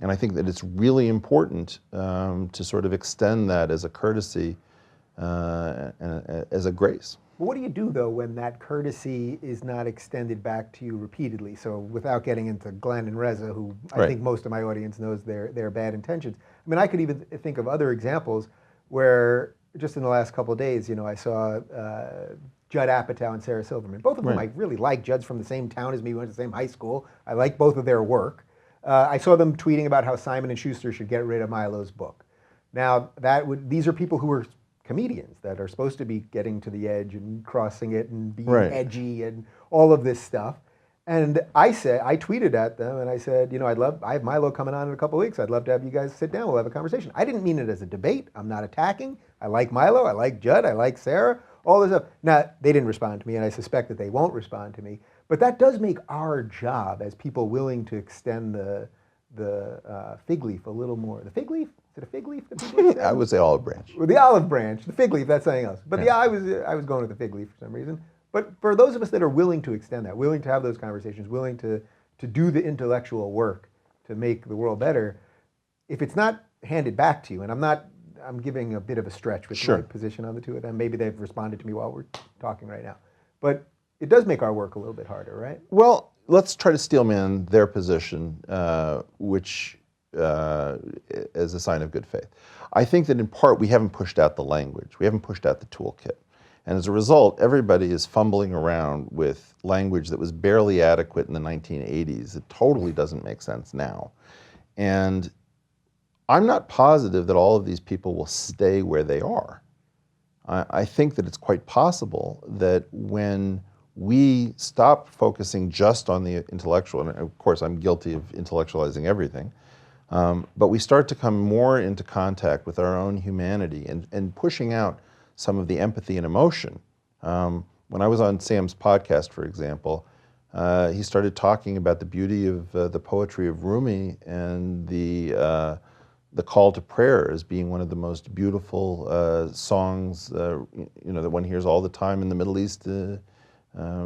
And I think that it's really important to sort of extend that as a courtesy and as a grace. Well, what do you do, though, when that courtesy is not extended back to you repeatedly? So without getting into Glenn and Reza, who I think most of my audience knows their bad intentions. I mean, I could even think of other examples where just in the last couple of days, you know, I saw Judd Apatow and Sarah Silverman. Both of them I really like. Judd's from the same town as me. We went to the same high school. I like both of their work. I saw them tweeting about how Simon & Schuster should get rid of Milo's book. Now, these are people who were comedians that are supposed to be getting to the edge and crossing it and being Right. edgy and all of this stuff. And I tweeted at them and I said, I have Milo coming on in a couple of weeks. I'd love to have you guys sit down. We'll have a conversation. I didn't mean it as a debate. I'm not attacking. I like Milo. I like Judd. I like Sarah. All this stuff. Now, they didn't respond to me, and I suspect that they won't respond to me. But that does make our job as people willing to extend the fig leaf a little more. The fig leaf? Is it a fig leaf that people extend? I would say olive branch. Well, the olive branch. The fig leaf, that's something else. But yeah, I was going with the fig leaf for some reason. But for those of us that are willing to extend that, willing to have those conversations, willing to do the intellectual work to make the world better, if it's not handed back to you, and I'm giving a bit of a stretch with my position on the two of them. Maybe they've responded to me while we're talking right now. But it does make our work a little bit harder, right? Well, let's try to steelman their position, which is a sign of good faith. I think that in part we haven't pushed out the language. We haven't pushed out the toolkit. And as a result, everybody is fumbling around with language that was barely adequate in the 1980s. It totally doesn't make sense now. And I'm not positive that all of these people will stay where they are. I think that it's quite possible that when we stop focusing just on the intellectual, and of course I'm guilty of intellectualizing everything, but we start to come more into contact with our own humanity and pushing out some of the empathy and emotion. When I was on Sam's podcast, for example, he started talking about the beauty of the poetry of Rumi and the call to prayer as being one of the most beautiful songs, that one hears all the time in the Middle East,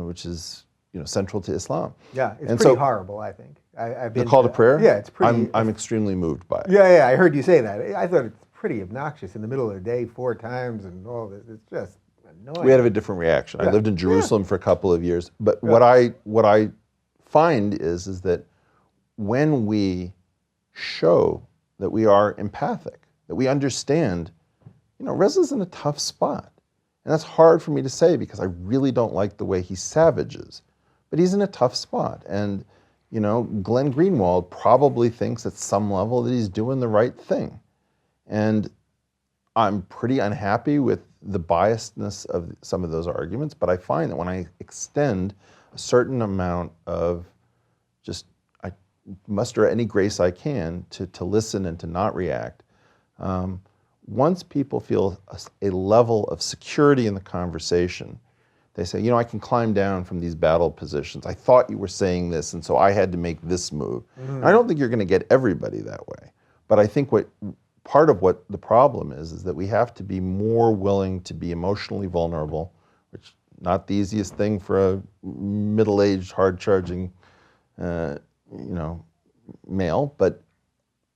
which is central to Islam. Yeah, it's pretty horrible, I think. I've been the call to prayer. Yeah, it's pretty. I'm extremely moved by it. Yeah, I heard you say that. I thought it's pretty obnoxious in the middle of the day 4 times and all this. It's just annoying. We had a different reaction. I lived in Jerusalem for a couple of years, but what I find is that when we show that we are empathic, that we understand, Reza's in a tough spot. And that's hard for me to say because I really don't like the way he savages. But he's in a tough spot. And, Glenn Greenwald probably thinks at some level that he's doing the right thing. And I'm pretty unhappy with the biasedness of some of those arguments, but I find that when I extend a certain amount of I muster any grace I can to listen and to not react, once people feel a level of security in the conversation, they say, I can climb down from these battle positions. I thought you were saying this, and so I had to make this move. Mm-hmm. I don't think you're going to get everybody that way, but I think part of what the problem is that we have to be more willing to be emotionally vulnerable, which not the easiest thing for a middle-aged, hard-charging, male, but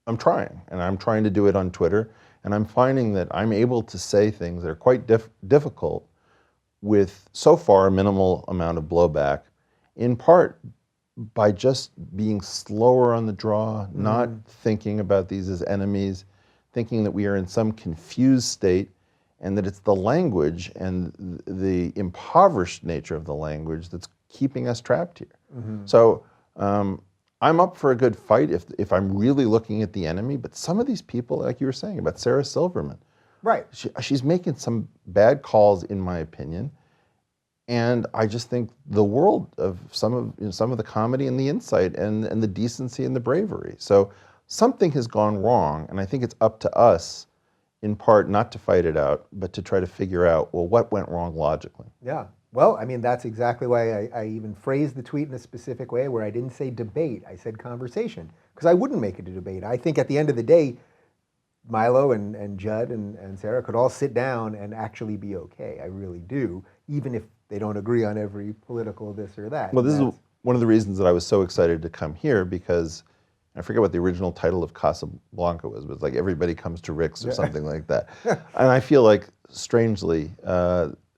I'm trying, and I'm trying to do it on Twitter, and I'm finding that I'm able to say things that are quite difficult with, so far, a minimal amount of blowback, in part by just being slower on the draw, not thinking about these as enemies, thinking that we are in some confused state and that it's the language and the impoverished nature of the language that's keeping us trapped here. Mm-hmm. So I'm up for a good fight if I'm really looking at the enemy, but some of these people, like you were saying about Sarah Silverman, right? She's making some bad calls, in my opinion, and I just think the world of some of the comedy and the insight and the decency and the bravery. So something has gone wrong, and I think it's up to us, in part, not to fight it out, but to try to figure out, well, what went wrong logically? Yeah. Well, that's exactly why I even phrased the tweet in a specific way where I didn't say debate, I said conversation, because I wouldn't make it a debate. I think at the end of the day, Milo and Judd and Sarah could all sit down and actually be okay. I really do, even if they don't agree on every political this or that. Well, this is one of the reasons that I was so excited to come here, because I forget what the original title of Casablanca was, but it's like Everybody Comes to Rick's or something like that. And I feel like, strangely,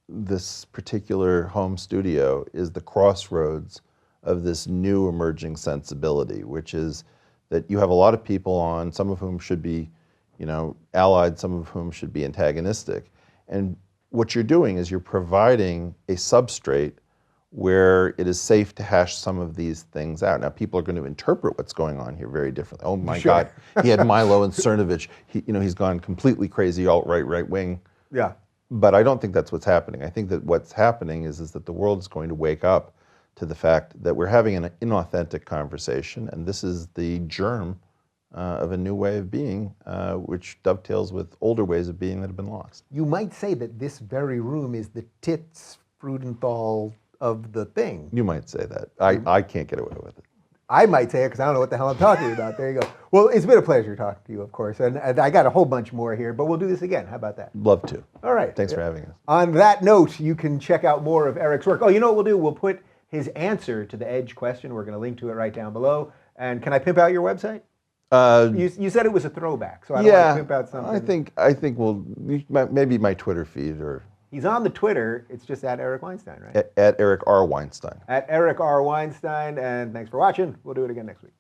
this particular home studio is the crossroads of this new emerging sensibility, which is that you have a lot of people on, some of whom should be, allied, some of whom should be antagonistic. And what you're doing is you're providing a substrate where it is safe to hash some of these things out. Now, people are going to interpret what's going on here very differently. Oh my God, he had Milo and Cernovich. He's gone completely crazy, alt-right, right-wing. Yeah. But I don't think that's what's happening. I think that what's happening is that the world is going to wake up to the fact that we're having an inauthentic conversation, and this is the germ of a new way of being, which dovetails with older ways of being that have been lost. You might say that this very room is the tits Frudenthal of the thing. You might say that. I can't get away with it. I might say it because I don't know what the hell I'm talking about. There you go. Well, it's been a pleasure talking to you, of course. And I got a whole bunch more here, but we'll do this again. How about that? Love to. All right. Thanks for having us. On that note, you can check out more of Eric's work. Oh, you know what we'll do? We'll put his answer to the Edge question. We're going to link to it right down below. And can I pimp out your website? You said it was a throwback, so I don't want to pimp out something. I think we'll, maybe my Twitter feed or... He's on the Twitter. It's just at Eric Weinstein, right? At Eric R. Weinstein. At Eric R. Weinstein. And thanks for watching. We'll do it again next week.